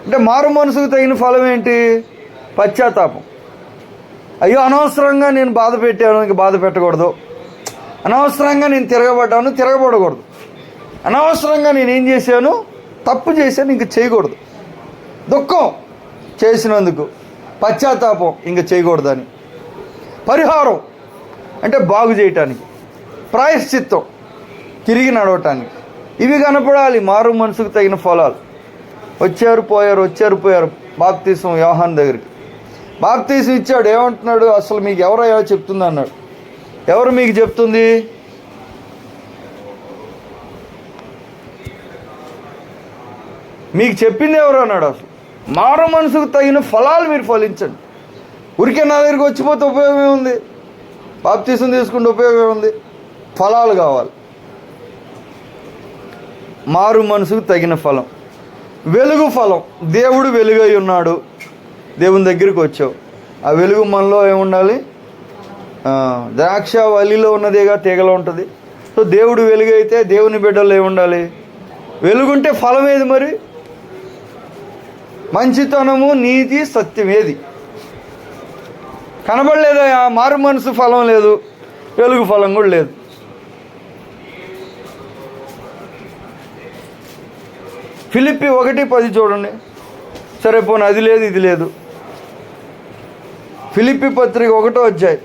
అంటే మారు మనసుకు తగిన ఫలం ఏంటి? పశ్చాత్తాపం. అయ్యో అనవసరంగా నేను బాధ పెట్టాను, ఇంక బాధ పెట్టకూడదు. అనవసరంగా నేను తిరగబడకూడదు. అనవసరంగా నేనేం చేశాను? తప్పు చేశాను, ఇంక చేయకూడదు. దుఃఖం చేసినందుకు, పశ్చాత్తాపం ఇంక చేయకూడదని. పరిహారం అంటే బాగు చేయటానికి, ప్రాయశ్చిత్తం తిరిగి నడవటానికి. ఇవి కనపడాలి మారు మనసుకు తగిన ఫలాలు. వచ్చారు పోయారు. బాప్తీసం యోహాను దగ్గరికి బాప్తీసం ఇచ్చాడు. ఏమంటున్నాడు? అసలు మీకు ఎవరో చెప్తుంది అన్నాడు. ఎవరు మీకు చెప్తుంది? మీకు చెప్పింది ఎవరు అన్నాడు. అసలు మారు మనసుకు తగిన ఫలాలు మీరు ఫలించండి. ఊరికే నా దగ్గరికి వచ్చిపోతే ఉపయోగం ఏముంది? బాప్తీసం తీసుకుంటే ఉపయోగం ఏముంది? ఫలాలు కావాలి. మారు మనసుకు తగిన ఫలం. వెలుగు ఫలం, దేవుడు వెలుగై ఉన్నాడు, దేవుని దగ్గరికి వచ్చావు. ఆ వెలుగు మనలో ఏముండాలి? ద్రాక్ష వల్లిలో ఉన్నదేగా తీగలో ఉంటుంది. సో దేవుడు వెలుగైతే దేవుని బిడ్డల్లో ఏముండాలి? వెలుగుంటే ఫలం ఏది మరి? మంచితనము, నీతి, సత్యం ఏది? కనబడలేదా? మారు మనసు ఫలం లేదు, వెలుగు ఫలం కూడా లేదు. ఫిలిప్పి 1:10 చూడండి. సరే పోనీ అది లేదు ఇది లేదు. ఫిలిప్పి పత్రిక 1వ అధ్యాయం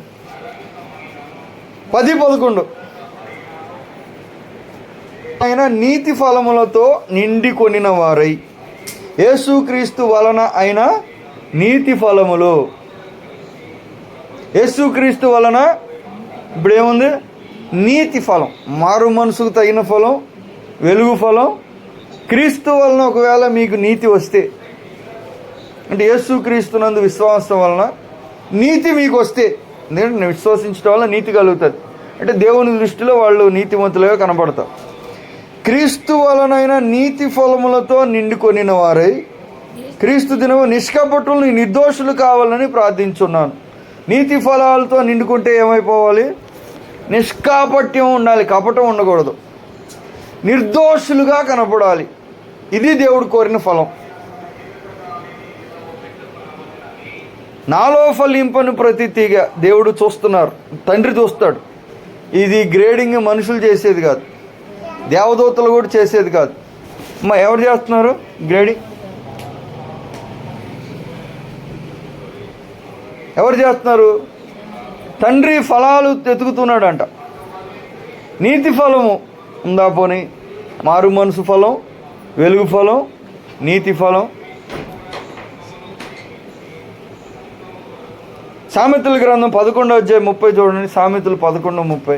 10-11. ఆయన నీతి ఫలములతో నిండి కొనిన వారై యేసుక్రీస్తు వలన అయిన నీతి ఫలములు. యేసుక్రీస్తు వలన ఇప్పుడేముంది? నీతి ఫలం, మారు మనసుకు తగిన ఫలం, వెలుగు ఫలం. క్రీస్తు వలన ఒకవేళ మీకు నీతి వస్తే, అంటే యేసుక్రీస్తునందు విశ్వాసం వలన నీతి మీకు వస్తే, ఎందుకంటే విశ్వసించడం వల్ల నీతి కలుగుతుంది. అంటే దేవుని దృష్టిలో వాళ్ళు నీతిమంతులుగా కనబడతారు. క్రీస్తు వలనైన నీతి ఫలములతో నిండుకొనిన వారై క్రీస్తు దినము నిష్కపటులు నిర్దోషులు కావాలని ప్రార్థించున్నాను. నీతి ఫలాలతో నిండుకుంటే ఏమైపోవాలి? నిష్కాపట్యం ఉండాలి, కపటం ఉండకూడదు. నిర్దోషులుగా కనపడాలి. ఇది దేవుడు కోరిన ఫలం. నాలో ఫలింపను ప్రతి తీగ దేవుడు చూస్తున్నారు, తండ్రి చూస్తాడు. ఇది గ్రేడింగ్ మనుషులు చేసేది కాదు, దేవదూతలు కూడా చేసేది కాదు. ఎవరు చేస్తున్నారు గ్రేడింగ్? ఎవరు చేస్తున్నారు? తండ్రి ఫలాలు వెతుకుతున్నాడంట. నీతి ఫలము ఉందా పోనీ? మారు మనసు ఫలం, వెలుగు ఫలం, నీతి ఫలం. సామెతల గ్రంథం 11వ అధ్యాయం 30 చూడండి. సామెతలు 11:30.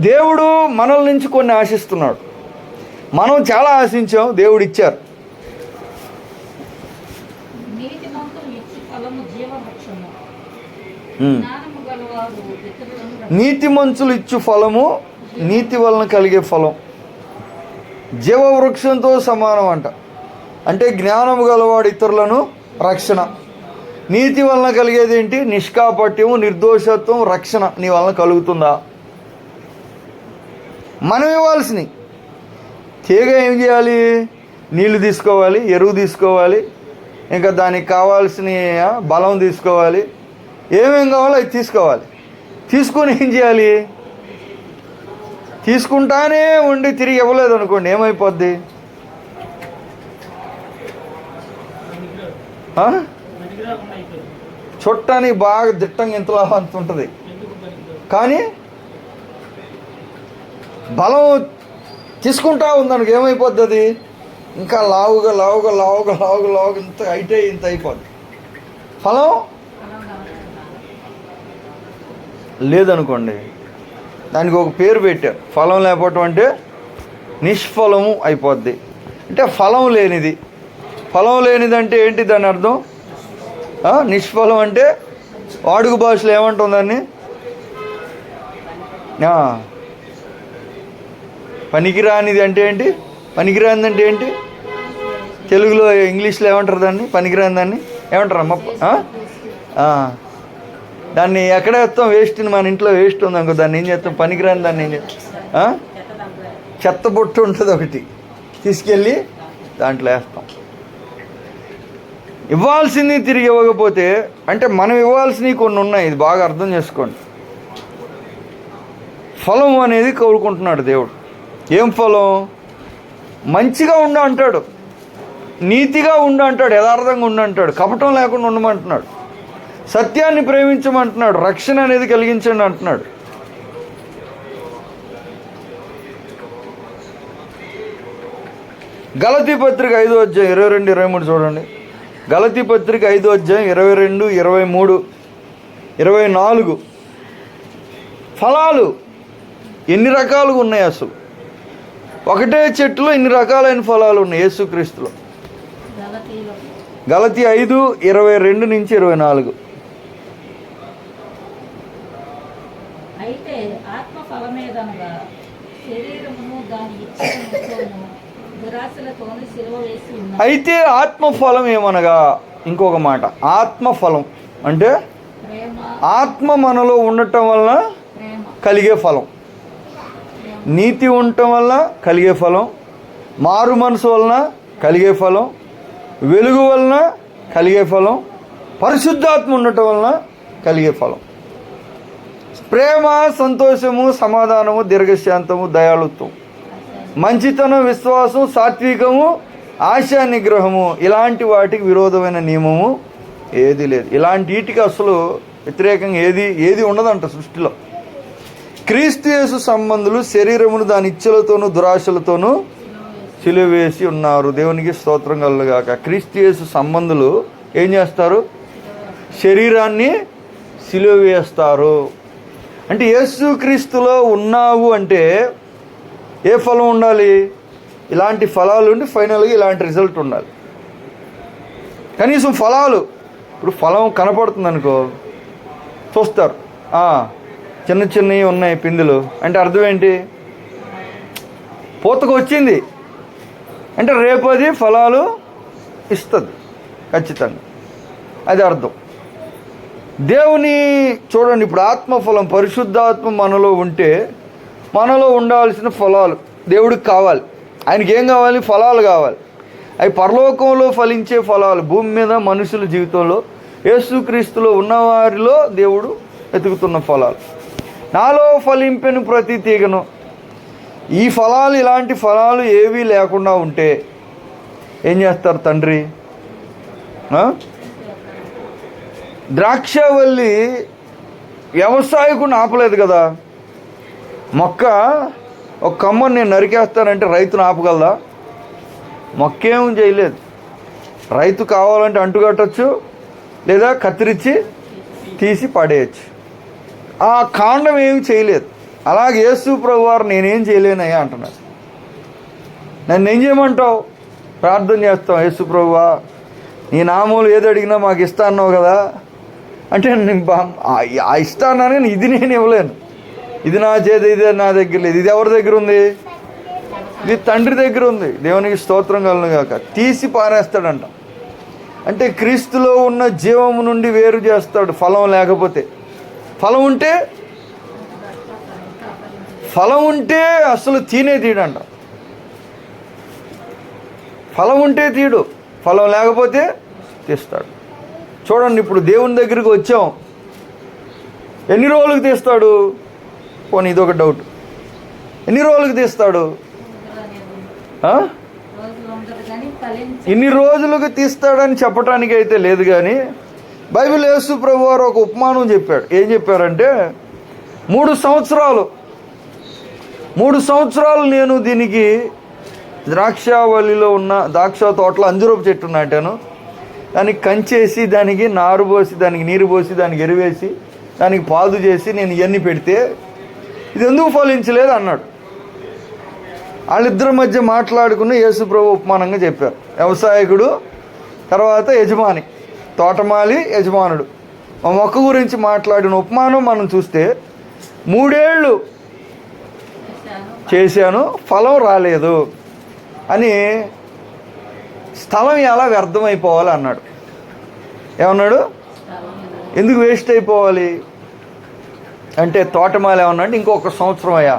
దేవుడు మనల నుంచి కొన్ని ఆశిస్తున్నాడు. మనం చాలా ఆశించాం, దేవుడు ఇచ్చారు. నీతి మంచులు ఇచ్చు ఫలము నీతి వలన కలిగే ఫలం జీవవృక్షంతో సమానం అంట. అంటే జ్ఞానము గలవాడు ఇతరులను రక్షణ. నీతి వలన కలిగేది ఏంటి? నిష్కాపట్యము, నిర్దోషత్వం, రక్షణ నీ వలన కలుగుతుందా? మనం ఇవ్వాల్సినవి. తీగ ఏం చేయాలి? నీళ్లు తీసుకోవాలి, ఎరువు తీసుకోవాలి, ఇంకా దానికి కావాల్సిన బలం తీసుకోవాలి, ఏమేం కావాలో అది తీసుకోవాలి. తీసుకొని ఏం చేయాలి? తీసుకుంటానే ఉండి తిరిగి ఇవ్వలేదు అనుకోండి, ఏమైపోద్ది? చుట్టానికి బాగా దిట్టంగా ఇంతలా అంత ఉంటుంది, కానీ బలం తీసుకుంటా ఉందనుకో ఏమైపోద్ది? అది ఇంకా లావుగా లావుగా లావుగా లావుగా లావుగా ఇంత అయితే ఇంత అయిపోద్ది. ఫలం లేదనుకోండి, దానికి ఒక పేరు పెట్టారు, ఫలం లేకపోవటం అంటే నిష్ఫలము అయిపోద్ది. అంటే ఫలం లేనిది. ఫలం లేనిది అంటే ఏంటి దాని అర్థం? నిష్ఫలం అంటే వాడుక భాషలో ఏమంటాం దాన్ని? పనికిరానిది అంటే ఏంటి? పనికిరానిది అంటే ఏంటి? తెలుగులో ఇంగ్లీష్లో ఏమంటారు దాన్ని? పనికిరాని దాన్ని ఏమంటారు అమ్మ? దాన్ని ఎక్కడ వేస్తాం? వేస్ట్ని మన ఇంట్లో వేస్ట్ ఉంది అనుకో, దాన్ని ఏం చేస్తాం? పనికిరాని దాన్ని ఏం చేస్తాం? చెత్త బొట్టు ఉంటుంది ఒకటి, తీసుకెళ్ళి దాంట్లో వేస్తాం. ఇవ్వాల్సింది తిరిగి ఇవ్వకపోతే, అంటే మనం ఇవ్వాల్సినవి కొన్ని ఉన్నాయి, ఇది బాగా అర్థం చేసుకోండి. ఫలం అనేది కోరుకుంటున్నాడు దేవుడు. ఏం ఫలం? మంచిగా ఉండు అంటాడు, నీతిగా ఉండు అంటాడు, యథార్థంగా ఉండు అంటాడు, కపటం లేకుండా ఉండమంటున్నాడు, సత్యాన్ని ప్రేమించమంటున్నాడు, రక్షణ అనేది కలిగించండి అంటున్నాడు. గలతీ పత్రిక 5వ అధ్యాయం 22, 23 చూడండి. గలతీ పత్రిక 5వ అధ్యాయం 22, 23, 24. ఫలాలు ఎన్ని రకాలుగా ఉన్నాయి అసలు? ఒకటే చెట్టులో ఇన్ని రకాలైన ఫలాలు ఉన్నాయి యేసుక్రీస్తులో. గలతీ 5, 22 నుంచి 24. అయితే ఆత్మఫలం ఏమనగా, ఇంకొక మాట, ఆత్మఫలం అంటే ఆత్మ మనలో ఉండటం వలన కలిగే ఫలం. నీతి ఉండటం వలన కలిగే ఫలం, మారు మనసు వలన కలిగే ఫలం, వెలుగు వలన కలిగే ఫలం, పరిశుద్ధాత్మ ఉండటం వలన కలిగే ఫలం. ప్రేమ, సంతోషము, సమాధానము, దీర్ఘశాంతము, దయాళుత్వం, మంచితనం, విశ్వాసం, సాత్వికము, ఆశా నిగ్రహము, ఇలాంటి వాటికి విరోధమైన నియమము ఏది లేదు. ఇలాంటి వీటికి అసలు వ్యతిరేకంగా ఏది ఉండదంట సృష్టిలో. క్రీస్తు యేసు సంబంధులు శరీరమును దాని ఇచ్చలతోనూ దురాశలతోనూ సిలువేసి ఉన్నారు. దేవునికి స్తోత్రం కలుగుగాక. క్రీస్తు యేసు సంబంధులు ఏం చేస్తారు? శరీరాన్ని సిలువ వేస్తారు. అంటే యేసు క్రీస్తులో ఉన్నావు అంటే ఏ ఫలం ఉండాలి? ఇలాంటి ఫలాలు ఉండి ఫైనల్గా ఇలాంటి రిజల్ట్ ఉండాలి. కనీసం ఫలాలు, ఇప్పుడు ఫలం కనపడుతుంది అనుకో, చూస్తారు, చిన్న చిన్నవి ఉన్నాయి పిందులు అంటే అర్థం ఏంటి? పూతకు వచ్చింది అంటే రేపు అది ఫలాలు ఇస్తుంది ఖచ్చితంగా, అది అర్థం. దేవుని చూడండి, ఇప్పుడు ఆత్మఫలం, పరిశుద్ధాత్మ మనలో ఉంటే మనలో ఉండాల్సిన ఫలాలు దేవుడికి కావాలి. ఆయనకి ఏం కావాలి? ఫలాలు కావాలి. అవి పరలోకంలో ఫలించే ఫలాలు, భూమి మీద మనుషుల జీవితంలో యేసుక్రీస్తులో ఉన్నవారిలో దేవుడు వెతుకుతున్న ఫలాలు. నాలో ఫలింపెను ప్రతి తీగను. ఈ ఫలాలు, ఇలాంటి ఫలాలు ఏవీ లేకుండా ఉంటే ఏం చేస్తారు తండ్రి? ద్రాక్షవల్లి వ్యవసాయకుని ఆపలేదు కదా. మొక్క ఒక కొమ్మని నేను నరికేస్తానంటే రైతును ఆపగలదా? మొక్కేం చేయలేదు. రైతు కావాలంటే అంటుకట్టచ్చు, లేదా కత్తిరించి తీసి పడేయచ్చు. ఆ కాండం ఏమి చేయలేదు. అలాగే యేసు ప్రభువారు నేనేం చేయలేనయ్యా అంటున్నారు. నన్ను ఏం చేయమంటావు? ప్రార్థన చేస్తాం, యేసు ప్రభువా నీ నామములు ఏది అడిగినా మాకు ఇస్తా అన్నావు కదా అంటే ఆ ఇస్తాను ఇది నేను ఇవ్వలేను, ఇది నా చేతి, ఇది నా దగ్గర లేదు. ఇది ఎవరి దగ్గర ఉంది? ఇది తండ్రి దగ్గర ఉంది. దేవునికి స్తోత్రం కలుగును గాక. తీసి పారేస్తాడంట. అంటే క్రీస్తులో ఉన్న జీవము నుండి వేరు చేస్తాడు ఫలం లేకపోతే. ఫలం ఉంటే అసలు తీయడంట. ఫలం ఉంటే తీయడు, ఫలం లేకపోతే తీస్తాడు. చూడండి, ఇప్పుడు దేవుని దగ్గరికి వచ్చాం, ఎన్ని రోజులకు తీస్తాడు? పోనీ ఇదొక డౌట్, ఎన్ని రోజులకు తీస్తాడు? ఇన్ని రోజులకు తీస్తాడని చెప్పడానికి అయితే లేదు. కానీ బైబిల్ యేసు ప్రభు వారు ఒక ఉపమానం చెప్పాడు. ఏం చెప్పారంటే, 3 సంవత్సరాలు నేను దీనికి ద్రాక్షావళిలో ఉన్న ద్రాక్ష తోటలో అంజూరపు చెట్టు నాటాను, దానికి కంచేసి, దానికి నారు పోసి, దానికి నీరు పోసి, దానికి ఎరువేసి, దానికి పాదు చేసి నేను ఇవన్నీ పెడితే ఇది ఎందుకు ఫలించలేదు అన్నాడు. వాళ్ళిద్దరి మధ్య మాట్లాడుకుని యేసు ప్రభు ఉపమానంగా చెప్పారు. వ్యవసాయకుడు, తర్వాత యజమాని, తోటమాలి, యజమానుడు. ఆ మొక్క గురించి మాట్లాడిన ఉపమానం మనం చూస్తే 3 ఏళ్ళు చేశాను, ఫలం రాలేదు అని, స్థలం ఎలా వ్యర్థమైపోవాలి అన్నాడు. ఏమన్నాడు? ఎందుకు వేస్ట్ అయిపోవాలి అంటే, తోటమాలి ఏమన్నాడు, ఇంకొక సంవత్సరం అయ్యా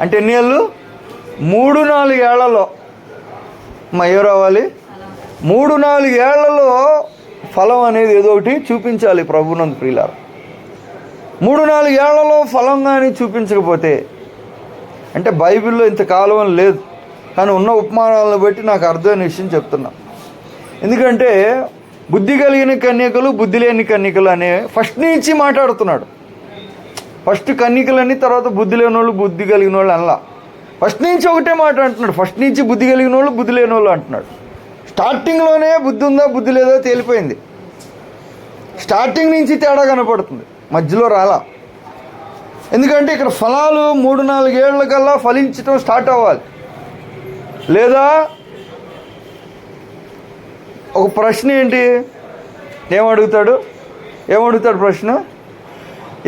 అంటే ఎన్ని ఏళ్ళు? 3-4 ఏళ్లలో ఏం రావాలి? 3-4 ఏళ్లలో ఫలం అనేది ఏదో ఒకటి చూపించాలి ప్రభునందు ప్రియులారా. 3-4 ఏళ్లలో ఫలం కానీ చూపించకపోతే, అంటే బైబిల్లో ఇంతకాలం లేదు, కానీ ఉన్న ఉపమానాలను బట్టి నాకు అర్థమైన విషయం చెప్తున్నా. ఎందుకంటే బుద్ధి కలిగిన కన్యకలు, బుద్ధి లేని కన్యకలు అనే ఫస్ట్ నుంచి మాట్లాడుతున్నాడు. ఫస్ట్ కన్యకలని, తర్వాత బుద్ధి లేని వాళ్ళు, బుద్ధి కలిగిన వాళ్ళు అనలా. ఫస్ట్ నుంచి ఒకటే మాట అంటున్నాడు. ఫస్ట్ నుంచి బుద్ధి కలిగిన వాళ్ళు, బుద్ధి లేని వాళ్ళు అంటున్నాడు. స్టార్టింగ్లోనే బుద్ధి ఉందా బుద్ధి లేదో తేలిపోయింది. స్టార్టింగ్ నుంచి తేడా కనపడుతుంది, మధ్యలో రాలా. ఎందుకంటే ఇక్కడ ఫలాలు 3-4 ఏళ్ల కల్లా ఫలించడం స్టార్ట్ అవ్వాలి. లేదా ఒక ప్రశ్న ఏంటి? ఏమడుగుతాడు ప్రశ్న?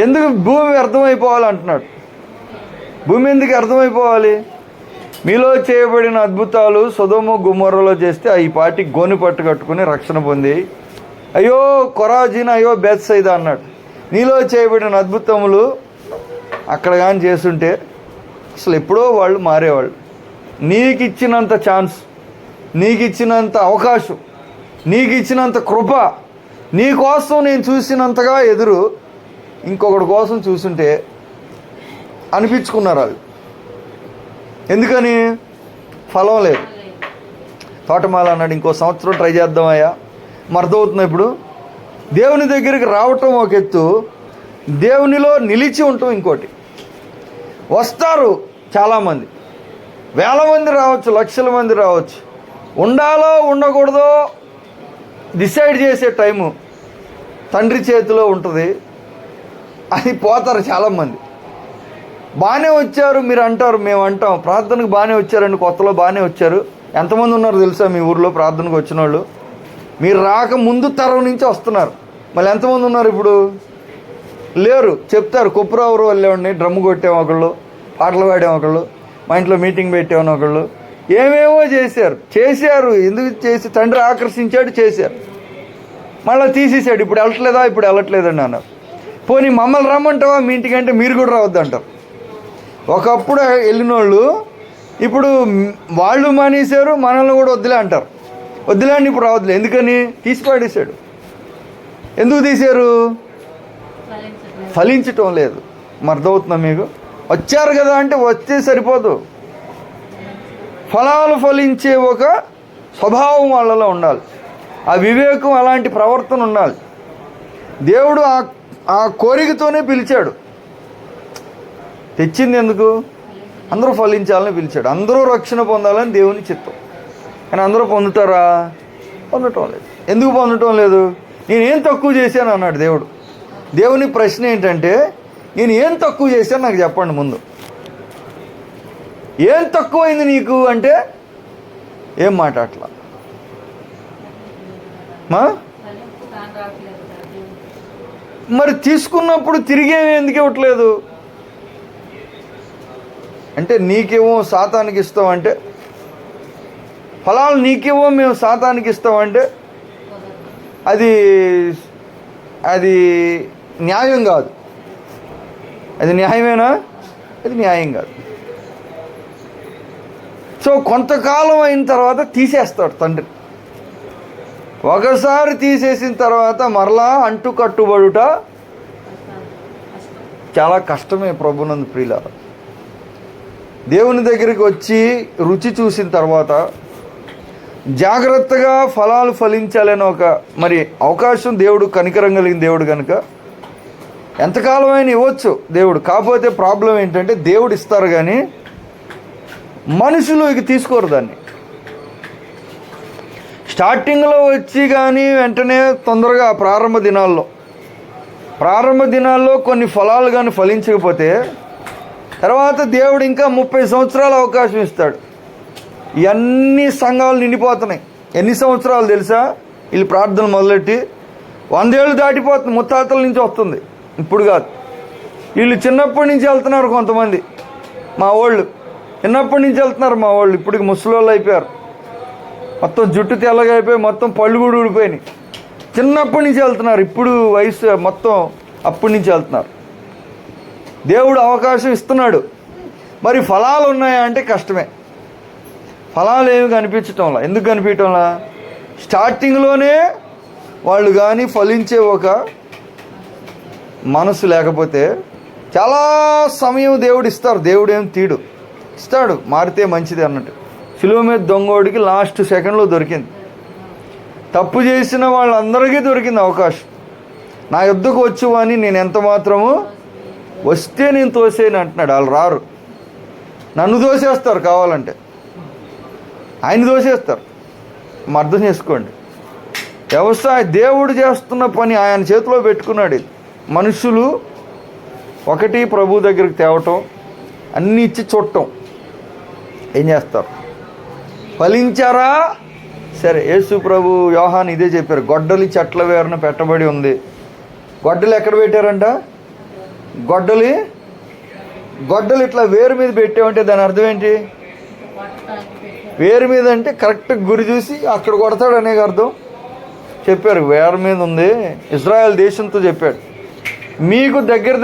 ఎందుకు భూమి అర్థమైపోవాలి అంటున్నాడు. భూమి ఎందుకు అర్థమైపోవాలి? మీలో చేయబడిన అద్భుతాలు సొదొమ గొమొర్రాలో చేస్తే ఈ పాటికి గోని పట్టు కట్టుకుని రక్షణ పొంది, అయ్యో కొరాజిన్, అయ్యో బెత్సైదా అన్నాడు. నీలో చేయబడిన అద్భుతములు అక్కడ కానీ చేస్తుంటే అసలు ఎప్పుడో వాళ్ళు మారేవాళ్ళు. నీకు ఇచ్చినంత ఛాన్స్, నీకు ఇచ్చినంత అవకాశం, నీకు ఇచ్చినంత కృప, నీ కోసం నేను చూసినంతగా ఎదురు ఇంకొకటి కోసం చూస్తుంటే అనిపించుకున్నారు వాళ్ళు. ఎందుకని? ఫలం లేదు. తోటమాల అన్నాడు, ఇంకో సంవత్సరం ట్రై చేద్దామయ్యా. అర్థమవుతుంది. ఇప్పుడు దేవుని దగ్గరికి రావటం ఒక ఎత్తు, దేవునిలో నిలిచి ఉండటం ఇంకోటి. వస్తారు చాలామంది, వేల మంది రావచ్చు, లక్షల మంది రావచ్చు. ఉండాలో ఉండకూడదో డిసైడ్ చేసే టైము తండ్రి చేతిలో ఉంటుంది. అది పోతారు చాలామంది. బాగానే వచ్చారు మీరు అంటారు, మేము అంటాం ప్రార్థనకు బాగానే వచ్చారండి, కొత్తలో బాగానే వచ్చారు. ఎంతమంది ఉన్నారు తెలుసా మీ ఊర్లో ప్రార్థనకు వచ్చిన వాళ్ళు? మీరు రాక ముందు తరం నుంచి వస్తున్నారు. మళ్ళీ ఎంతమంది ఉన్నారు ఇప్పుడు? లేరు. చెప్తారు, కుప్రావరు వెళ్ళేవాడిని, డ్రమ్ము కొట్టాము ఒకళ్ళు, పాటలు పాడాము ఒకళ్ళు, మా ఇంట్లో మీటింగ్ పెట్టామని ఒకళ్ళు, ఏమేమో చేశారు. ఎందుకు చేసి? తండ్రి ఆకర్షించాడు, చేశారు. మళ్ళీ తీసేసాడు. ఇప్పుడు వెళ్ళట్లేదండి అన్నారు. పోనీ మమ్మల్ని రమ్మంటావా మీ ఇంటికి అంటే మీరు కూడా రావద్దు అంటారు. ఒకప్పుడు వెళ్ళిన వాళ్ళు ఇప్పుడు వాళ్ళు మానేశారు, మనల్ని కూడా వద్దులే అంటారు. వద్దులే అని ఇప్పుడు రావద్దులే. ఎందుకని? తీసి పాడేశాడు. ఎందుకు తీశారు? ఫలించటం లేదు. అర్థమవుతుందా మీకు? వచ్చారు కదా అంటే వస్తే సరిపోదు, ఫలాలు ఫలించే ఒక స్వభావం వాళ్ళలో ఉండాలి. ఆ వివేకం, అలాంటి ప్రవర్తన ఉండాలి. దేవుడు ఆ కోరికతోనే పిలిచాడు. తెచ్చింది ఎందుకు? అందరూ ఫలించాలని పిలిచాడు. అందరూ రక్షణ పొందాలని దేవుని చిత్తం. కానీ అందరూ పొందుతారా? పొందటం లేదు. ఎందుకు పొందటం లేదు? నేనేం తక్కువ చేశాను అన్నాడు దేవుడు. దేవుని ప్రశ్న ఏంటంటే, నేను ఏం తక్కువ చేశాను నాకు చెప్పండి ముందు. ఏం తక్కువైంది నీకు అంటే ఏం మాట అట్లా? మరి తీసుకున్నప్పుడు తిరిగి ఎందుకు ఇవ్వట్లేదు అంటే, నీకేమో సాతానికి ఇస్తామంటే, ఫలాలు నీకేమో మేము సాతానికి ఇస్తామంటే అది అది న్యాయం కాదు. అది న్యాయమేనా? అది న్యాయం కాదు. సో కొంతకాలం అయిన తర్వాత తీసేస్తాడు తండ్రి. ఒకసారి తీసేసిన తర్వాత మరలా అంటు కట్టుబడుట చాలా కష్టమే. ప్రభునందు ప్రియులారా, దేవుని దగ్గరికి వచ్చి రుచి చూసిన తర్వాత జాగ్రత్తగా ఫలాలు ఫలించాలని ఒక మరి అవకాశం దేవుడు కనికరం కలిగిన దేవుడు కనుక ఎంతకాలం అయినా ఇవ్వచ్చు దేవుడు. కాకపోతే ప్రాబ్లం ఏంటంటే, దేవుడు ఇస్తారు కానీ మనుషులు ఇక తీసుకోరు దాన్ని. స్టార్టింగ్లో వచ్చి కానీ వెంటనే తొందరగా ప్రారంభ దినాల్లో కొన్ని ఫలాలు కానీ ఫలించకపోతే తర్వాత దేవుడు ఇంకా 30 సంవత్సరాల అవకాశం ఇస్తాడు. ఇవన్నీ సంఘాలు నిండిపోతున్నాయి. ఎన్ని సంవత్సరాలు తెలుసా? వీళ్ళు ప్రార్థన మొదలెట్టి 100 ఏళ్ళు దాటిపోతుంది. ముత్తాతల నుంచి వస్తుంది, ఇప్పుడు కాదు. వీళ్ళు చిన్నప్పటి నుంచి వెళ్తున్నారు. కొంతమంది మా వాళ్ళు చిన్నప్పటి నుంచి వెళ్తున్నారు. మా వాళ్ళు ఇప్పటికి ముసలోళ్ళు అయిపోయారు. మొత్తం జుట్టు తెల్లగా అయిపోయి మొత్తం పళ్ళు కూడా ఊడిపోయినాయి. చిన్నప్పటి నుంచి వెళ్తున్నారు. ఇప్పుడు వయసు మొత్తం అప్పటి నుంచి వెళ్తున్నారు. దేవుడు అవకాశం ఇస్తున్నాడు. మరి ఫలాలు ఉన్నాయా అంటే కష్టమే. ఫలాలు ఏమి కనిపించటంలా. ఎందుకు కనిపించటంలా? స్టార్టింగ్లోనే వాళ్ళు కానీ ఫలించే ఒక మనసు లేకపోతే చాలా సమయం దేవుడు ఇస్తారు. దేవుడు ఏం తీడు, ఇస్తాడు. మారితే మంచిది అన్నట్టు. శిలువ మీద దొంగోడికి లాస్ట్ సెకండ్లో దొరికింది. తప్పు చేసిన వాళ్ళందరికీ దొరికింది అవకాశం. నా యుద్ధకు వచ్చు అని నేను ఎంత మాత్రము వస్తే నేను తోసేయను అంటున్నాడు. వాళ్ళు రారు. నన్ను దోసేస్తారు కావాలంటే, ఆయన దోసేస్తారు. అర్థం చేసుకోండి. వ్యవసాయ దేవుడు చేస్తున్న పని ఆయన చేతిలో పెట్టుకున్నాడు. మనుషులు ఒకటి ప్రభు దగ్గరికి తేవటం, అన్నీ ఇచ్చి చూడటం. ఏం చేస్తారు? ఫలించారా? సరే, యేసు ప్రభు యోహాను ఇదే చెప్పారు. గొడ్డలి చెట్ల వేరున పెట్టబడి ఉంది. గొడ్డలు ఎక్కడ పెట్టారంట? గొడ్డలు ఇట్లా వేరు మీద పెట్టామంటే దాని అర్థం ఏంటి? వేరు మీద అంటే కరెక్ట్ గురి చూసి అక్కడ కొడతాడు అనే అర్థం. చెప్పారు వేరు మీద ఉంది. ఇజ్రాయెల్ దేశంతో చెప్పాడు, మీకు దగ్గర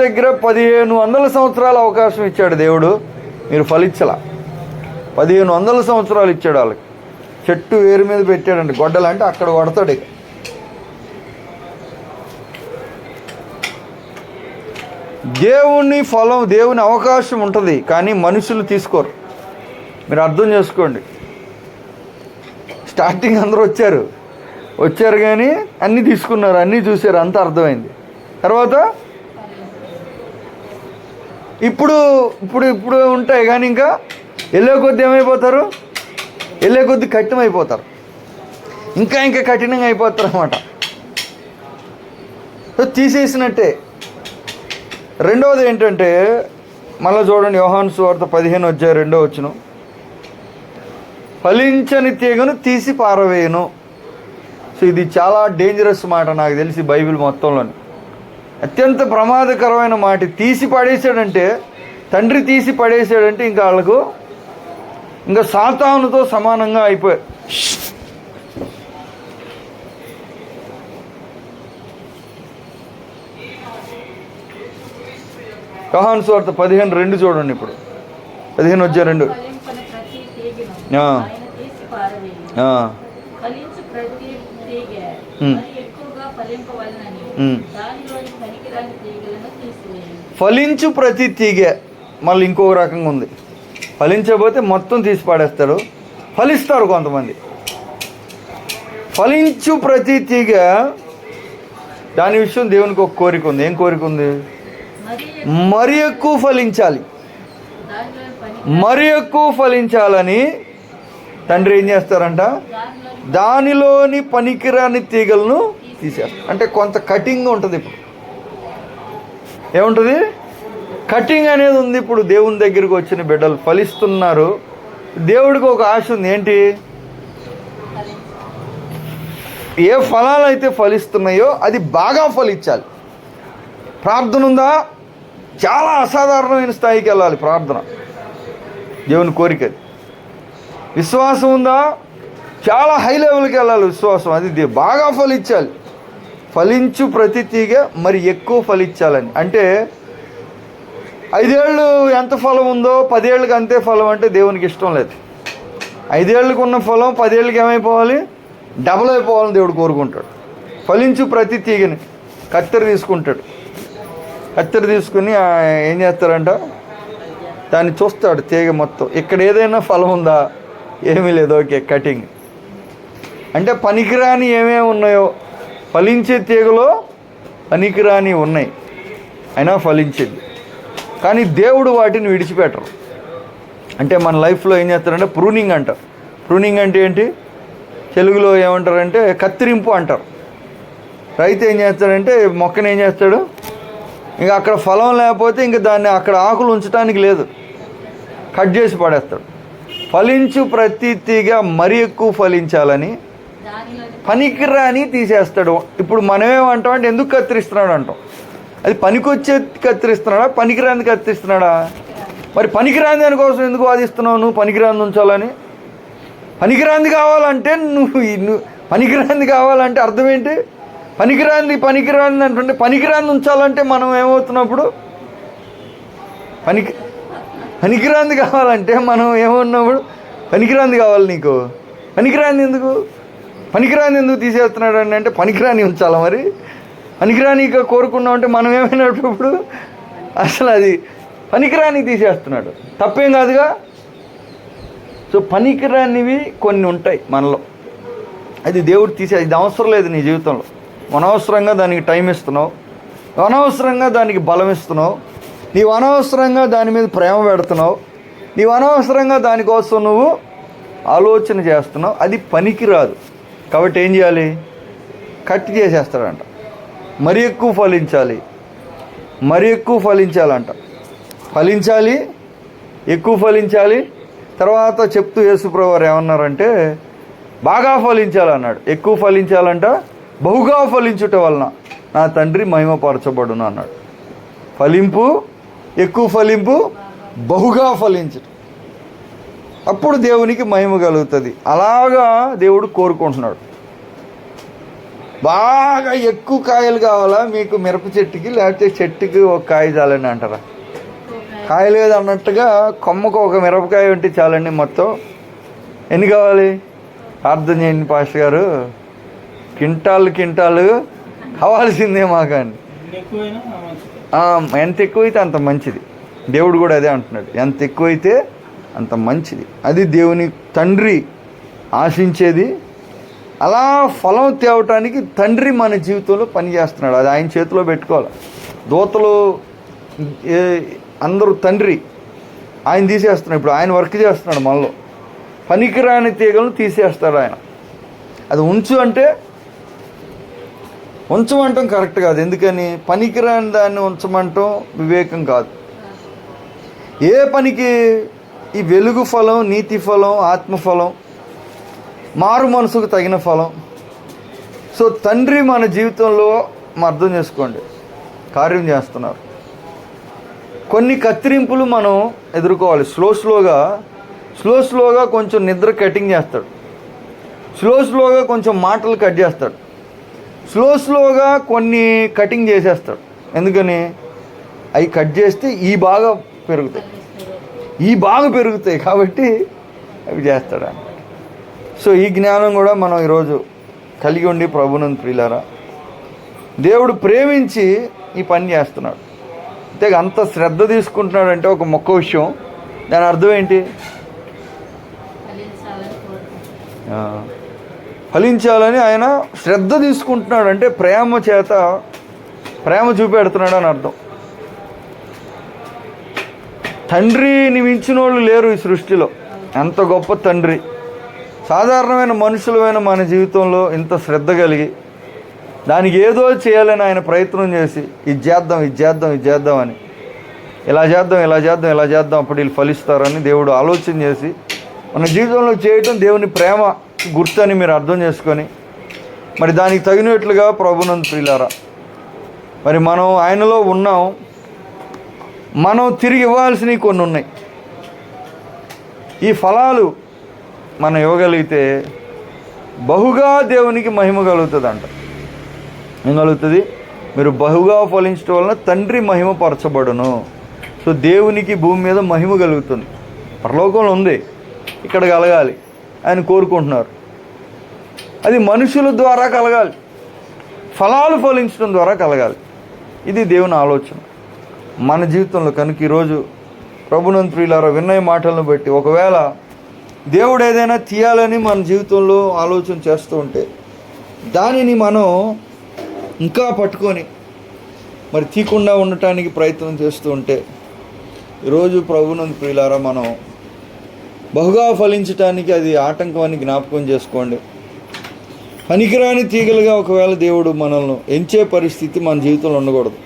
1500 సంవత్సరాల అవకాశం ఇచ్చాడు దేవుడు, మీరు ఫలించలా. 1500 సంవత్సరాలు ఇచ్చాడు వాళ్ళకి. చెట్టు వేరు మీద పెట్టాడండి. గొడ్డలు అంటే అక్కడ కొడతాడు. ఇక దేవుని ఫలం, దేవుని అవకాశం ఉంటుంది కానీ మనుషులు తీసుకోరు. మీరు అర్థం చేసుకోండి. స్టార్టింగ్ అందరూ వచ్చారు కానీ అన్నీ తీసుకున్నారు, అన్నీ చూశారు, అంతా అర్థమైంది. తర్వాత ఇప్పుడు ఉంటాయి కానీ ఇంకా వెళ్ళే కొద్ది ఏమైపోతారు? వెళ్ళే కొద్ది కఠినమైపోతారు. ఇంకా కఠినంగా అయిపోతారు అన్నమాట. తీసేసినట్టే. రెండవది ఏంటంటే, మళ్ళీ చూడండి, యోహాను సువార్త 15:2 ఫలించని తీగను తీసి పారవేయను. సో ఇది చాలా డేంజరస్ మాట నాకు తెలిసి బైబిల్ మొత్తంలోని. అత్యంత ప్రమాదకరమైన మాట. తీసి పడేసాడంటే, తండ్రి తీసి పడేసాడంటే ఇంకా వాళ్ళకు ఇంకా సాతానుతో సమానంగా అయిపోయారు. యోహాను సువార్త 15:2 చూడండి. ఇప్పుడు 15:2 ఫలించు ప్రతి తీగ. మళ్ళీ ఇంకొక రకంగా ఉంది. ఫలించకపోతే మొత్తం తీసి పాడేస్తాడు. ఫలిస్తారు కొంతమంది. ఫలించు ప్రతి తీగ, దాని విషయం దేవునికి ఒక కోరిక ఉంది. ఏం కోరిక ఉంది? మరి ఎక్కువ ఫలించాలి. మరి ఎక్కువ ఫలించాలని తండ్రి ఏం చేస్తారంట? దానిలోని పనికిరాని తీగలను తీసేస్తారు. అంటే కొంత కటింగ్ ఉంటుంది. ఇప్పుడు ఏముంటుంది? కటింగ్ అనేది ఉంది. ఇప్పుడు దేవుని దగ్గరికి వచ్చిన బిడ్డలు ఫలిస్తున్నారు. దేవుడికి ఒక ఆశ ఉంది. ఏంటి? ఏ ఫలాలు అయితే ఫలిస్తున్నాయో అది బాగా ఫలించాలి. ప్రార్థన ఉందా? చాలా అసాధారణమైన స్థాయికి వెళ్ళాలి ప్రార్థన, దేవుని కోరిక అది. విశ్వాసం ఉందా? చాలా హై లెవెల్కి వెళ్ళాలి విశ్వాసం, అది బాగా ఫలించాలి. ఫలించు ప్రతి తీగ మరి ఎక్కువ ఫలించాలని. అంటే 5 ఏళ్ళు ఎంత ఫలం ఉందో 10 ఏళ్ళకి అంతే ఫలం అంటే దేవునికి ఇష్టం లేదు. 5 ఏళ్ళకు ఉన్న ఫలం 10 ఏళ్ళకి ఏమైపోవాలి? డబల్ అయిపోవాలని దేవుడు కోరుకుంటాడు. ఫలించు ప్రతి తీగని కత్తెర తీసుకుంటాడు. కత్తెర తీసుకుని ఏం చేస్తారంట, దాన్ని చూస్తాడు తీగ మొత్తం, ఇక్కడ ఏదైనా ఫలం ఉందా? ఏమీ లేదు, ఓకే కటింగ్. అంటే పనికిరాని ఏమేమి ఉన్నాయో, ఫలించే తీగలో పనికిరాని ఉన్నాయి అయినా ఫలించేది. కానీ దేవుడు వాటిని విడిచిపెట్టరు. అంటే మన లైఫ్లో ఏం చేస్తారంటే ప్రూనింగ్ అంటారు. ప్రూనింగ్ అంటే ఏంటి? తెలుగులో ఏమంటారంటే కత్తిరింపు అంటారు. రైతు ఏం చేస్తాడంటే మొక్కను ఏం చేస్తాడు, ఇంకా అక్కడ ఫలం లేకపోతే ఇంకా దాన్ని అక్కడ ఆకులు ఉంచడానికి లేదు, కట్ చేసి పడేస్తాడు. ఫలించు ప్రతి తీగ మరి ఎక్కువ ఫలించాలని పనికిరాని తీసేస్తాడు. ఇప్పుడు మనమేమంటామంటే ఎందుకు కత్తిరిస్తున్నాడు అంటాం. అది పనికొచ్చే కత్తిరిస్తున్నాడా, పనికిరాని కత్తిరిస్తున్నాడా? మరి పనికిరాని దానికోసం ఎందుకు వాదిస్తున్నావు నువ్వు? పనికిరాని ఉంచాలని. పనికిరాంది కావాలంటే నువ్వు పనికిరాంది కావాలంటే అర్థం ఏంటి? పనికిరాంది అంటుంటే పనికిరాంది ఉంచాలంటే మనం ఏమవుతున్నప్పుడు పనికిరాంది కావాలంటే మనం ఏమన్నప్పుడు పనికిరాంది కావాలి నీకు. పనికిరాంది ఎందుకు తీసేస్తున్నాడు అంటే పనికిరాని ఉంచాలా? మరి పనికిరానిగా కోరుకున్నాం అంటే మనం ఏమైనప్పుడు అసలు అది పనికిరాని తీసేస్తున్నాడు, తప్పేం కాదుగా. సో పనికిరానివి కొన్ని ఉంటాయి మనలో, అది దేవుడు ఇది అవసరం లేదు నీ జీవితంలో. అనవసరంగా దానికి టైం ఇస్తున్నావు, అనవసరంగా దానికి బలం ఇస్తున్నావు, నీవు అనవసరంగా దాని మీద ప్రేమ పెడుతున్నావు, నీవు అనవసరంగా దానికోసం నువ్వు ఆలోచన చేస్తున్నావు, అది పనికిరాదు. కాబట్టి ఏం చేయాలి? కట్ చేసేస్తాడంట. మరి ఎక్కువ ఫలించాలంట. ఫలించాలి, ఎక్కువ ఫలించాలి. తర్వాత చెప్తూ యేసుప్రభువు వారు ఏమన్నారంటే బాగా ఫలించాలన్నాడు. ఎక్కువ ఫలించాలంట, బహుగా ఫలించుట వలన నా తండ్రి మహిమపరచబడును అన్నాడు. ఫలింపు, ఎక్కువ ఫలింపు, బహుగా ఫలించటం, అప్పుడు దేవునికి మహిమ కలుగుతుంది. అలాగా దేవుడు కోరుకుంటున్నాడు. బాగా ఎక్కువ కాయలు కావాలా మీకు మిరప చెట్టుకి, లేకపోతే చెట్టుకి ఒక కాయ చాలండి అంటారా? కాయ లేదు అన్నట్టుగా కొమ్మకు ఒక మిరపకాయ ఉంటే చాలండి. మొత్తం ఎన్ని కావాలి? అర్థం చేయండి పాస్టర్ గారు, కింటాలు కావాల్సిందే మాకండి. ఎంత ఎక్కువైతే అంత మంచిది. దేవుడు కూడా అదే అంటున్నాడు, ఎంత ఎక్కువైతే అంత మంచిది. అది దేవుని తండ్రి ఆశించేది. అలా ఫలం తేవటానికి తండ్రి మన జీవితంలో పనిచేస్తున్నాడు. అది ఆయన చేతిలో పెట్టుకోవాలి. దూతలు అందరూ తండ్రి ఆయన తీసేస్తున్నాడు. ఇప్పుడు ఆయన వర్క్ చేస్తున్నాడు మనలో. పనికిరాని తీగలను తీసేస్తాడు ఆయన. అది ఉంచమంటాం కరెక్ట్ కాదు. ఎందుకని? పనికిరాని దాన్ని ఉంచమంటాం వివేకం కాదు. ఏ పనికి? ఈ వెలుగు ఫలం, నీతి ఫలం, ఆత్మఫలం, మారు మనసుకు తగిన ఫలం. సో తండ్రి మన జీవితంలో అర్థం చేసుకోండి కార్యం చేస్తున్నారు. కొన్ని కత్తిరింపులు మనం ఎదుర్కోవాలి. స్లోగా కొంచెం నిద్ర కటింగ్ చేస్తాడు, స్లోగా కొంచెం మాటలు కట్ చేస్తాడు, స్లోగా కొన్ని కటింగ్ చేసేస్తాడు. ఎందుకని? అవి కట్ చేస్తే ఈ బాగా పెరుగుతాయి కాబట్టి అవి చేస్తాడు అన్నమాట. సో ఈ జ్ఞానం కూడా మనం ఈరోజు కలిగి ఉండి ప్రభునందు ప్రియులారా, దేవుడు ప్రేమించి ఈ పని చేస్తున్నాడు. అంతే అంత శ్రద్ధ తీసుకుంటున్నాడు అంటే ఒక మొక్క విషయం, దాని అర్థం ఏంటి? ఫలించాలని ఆయన శ్రద్ధ తీసుకుంటున్నాడు అంటే ప్రేమ చూపెడుతున్నాడు అని అర్థం. తండ్రిని మించిన వాళ్ళు లేరు ఈ సృష్టిలో. ఎంత గొప్ప తండ్రి! సాధారణమైన మనుషులమైన మన జీవితంలో ఇంత శ్రద్ధ కలిగి దానికి ఏదో చేయాలని ఆయన ప్రయత్నం చేసి ఇది చేద్దాం అని, ఇలా చేద్దాం అప్పుడు వీళ్ళు ఫలిస్తారని దేవుడు ఆలోచన చేసి మన జీవితంలో చేయటం దేవుని ప్రేమ గుర్తు అని మీరు అర్థం చేసుకొని మరి దానికి తగినట్లుగా ప్రభునందు ప్రియులారా మరి మనం ఆయనలో ఉన్నాం, మనం తిరిగి ఇవ్వాల్సినవి కొన్ని ఉన్నాయి. ఈ ఫలాలు మనం ఇవ్వగలిగితే బహుగా దేవునికి మహిమ కలుగుతుంది అంట. ఏం కలుగుతుంది? మీరు బహుగా ఫలించడం వలన తండ్రి మహిమ పరచబడును. సో దేవునికి భూమి మీద మహిమ కలుగుతుంది. పరలోకంలో ఉంది, ఇక్కడ కలగాలి ఆయన కోరుకుంటున్నారు. అది మనుషుల ద్వారా కలగాలి, ఫలాలు ఫలించడం ద్వారా కలగాలి. ఇది దేవుని ఆలోచన మన జీవితంలో. కనుక ఈరోజు ప్రభునందు ప్రియులారా, విన్నయ మాటలను బట్టి ఒకవేళ దేవుడు ఏదైనా తీయాలని మన జీవితంలో ఆలోచన చేస్తూ ఉంటే దానిని మనం ఇంకా పట్టుకొని మరి తీయకుండా ఉండటానికి ప్రయత్నం చేస్తూ ఉంటే, ఈరోజు ప్రభునందు ప్రియులారా, మనం బహుగా ఫలించటానికి అది ఆటంకం అని జ్ఞాపకం చేసుకోండి. పనికిరాని తీగలుగా ఒకవేళ దేవుడు మనల్ని ఎంచే పరిస్థితి మన జీవితంలో ఉండకూడదు.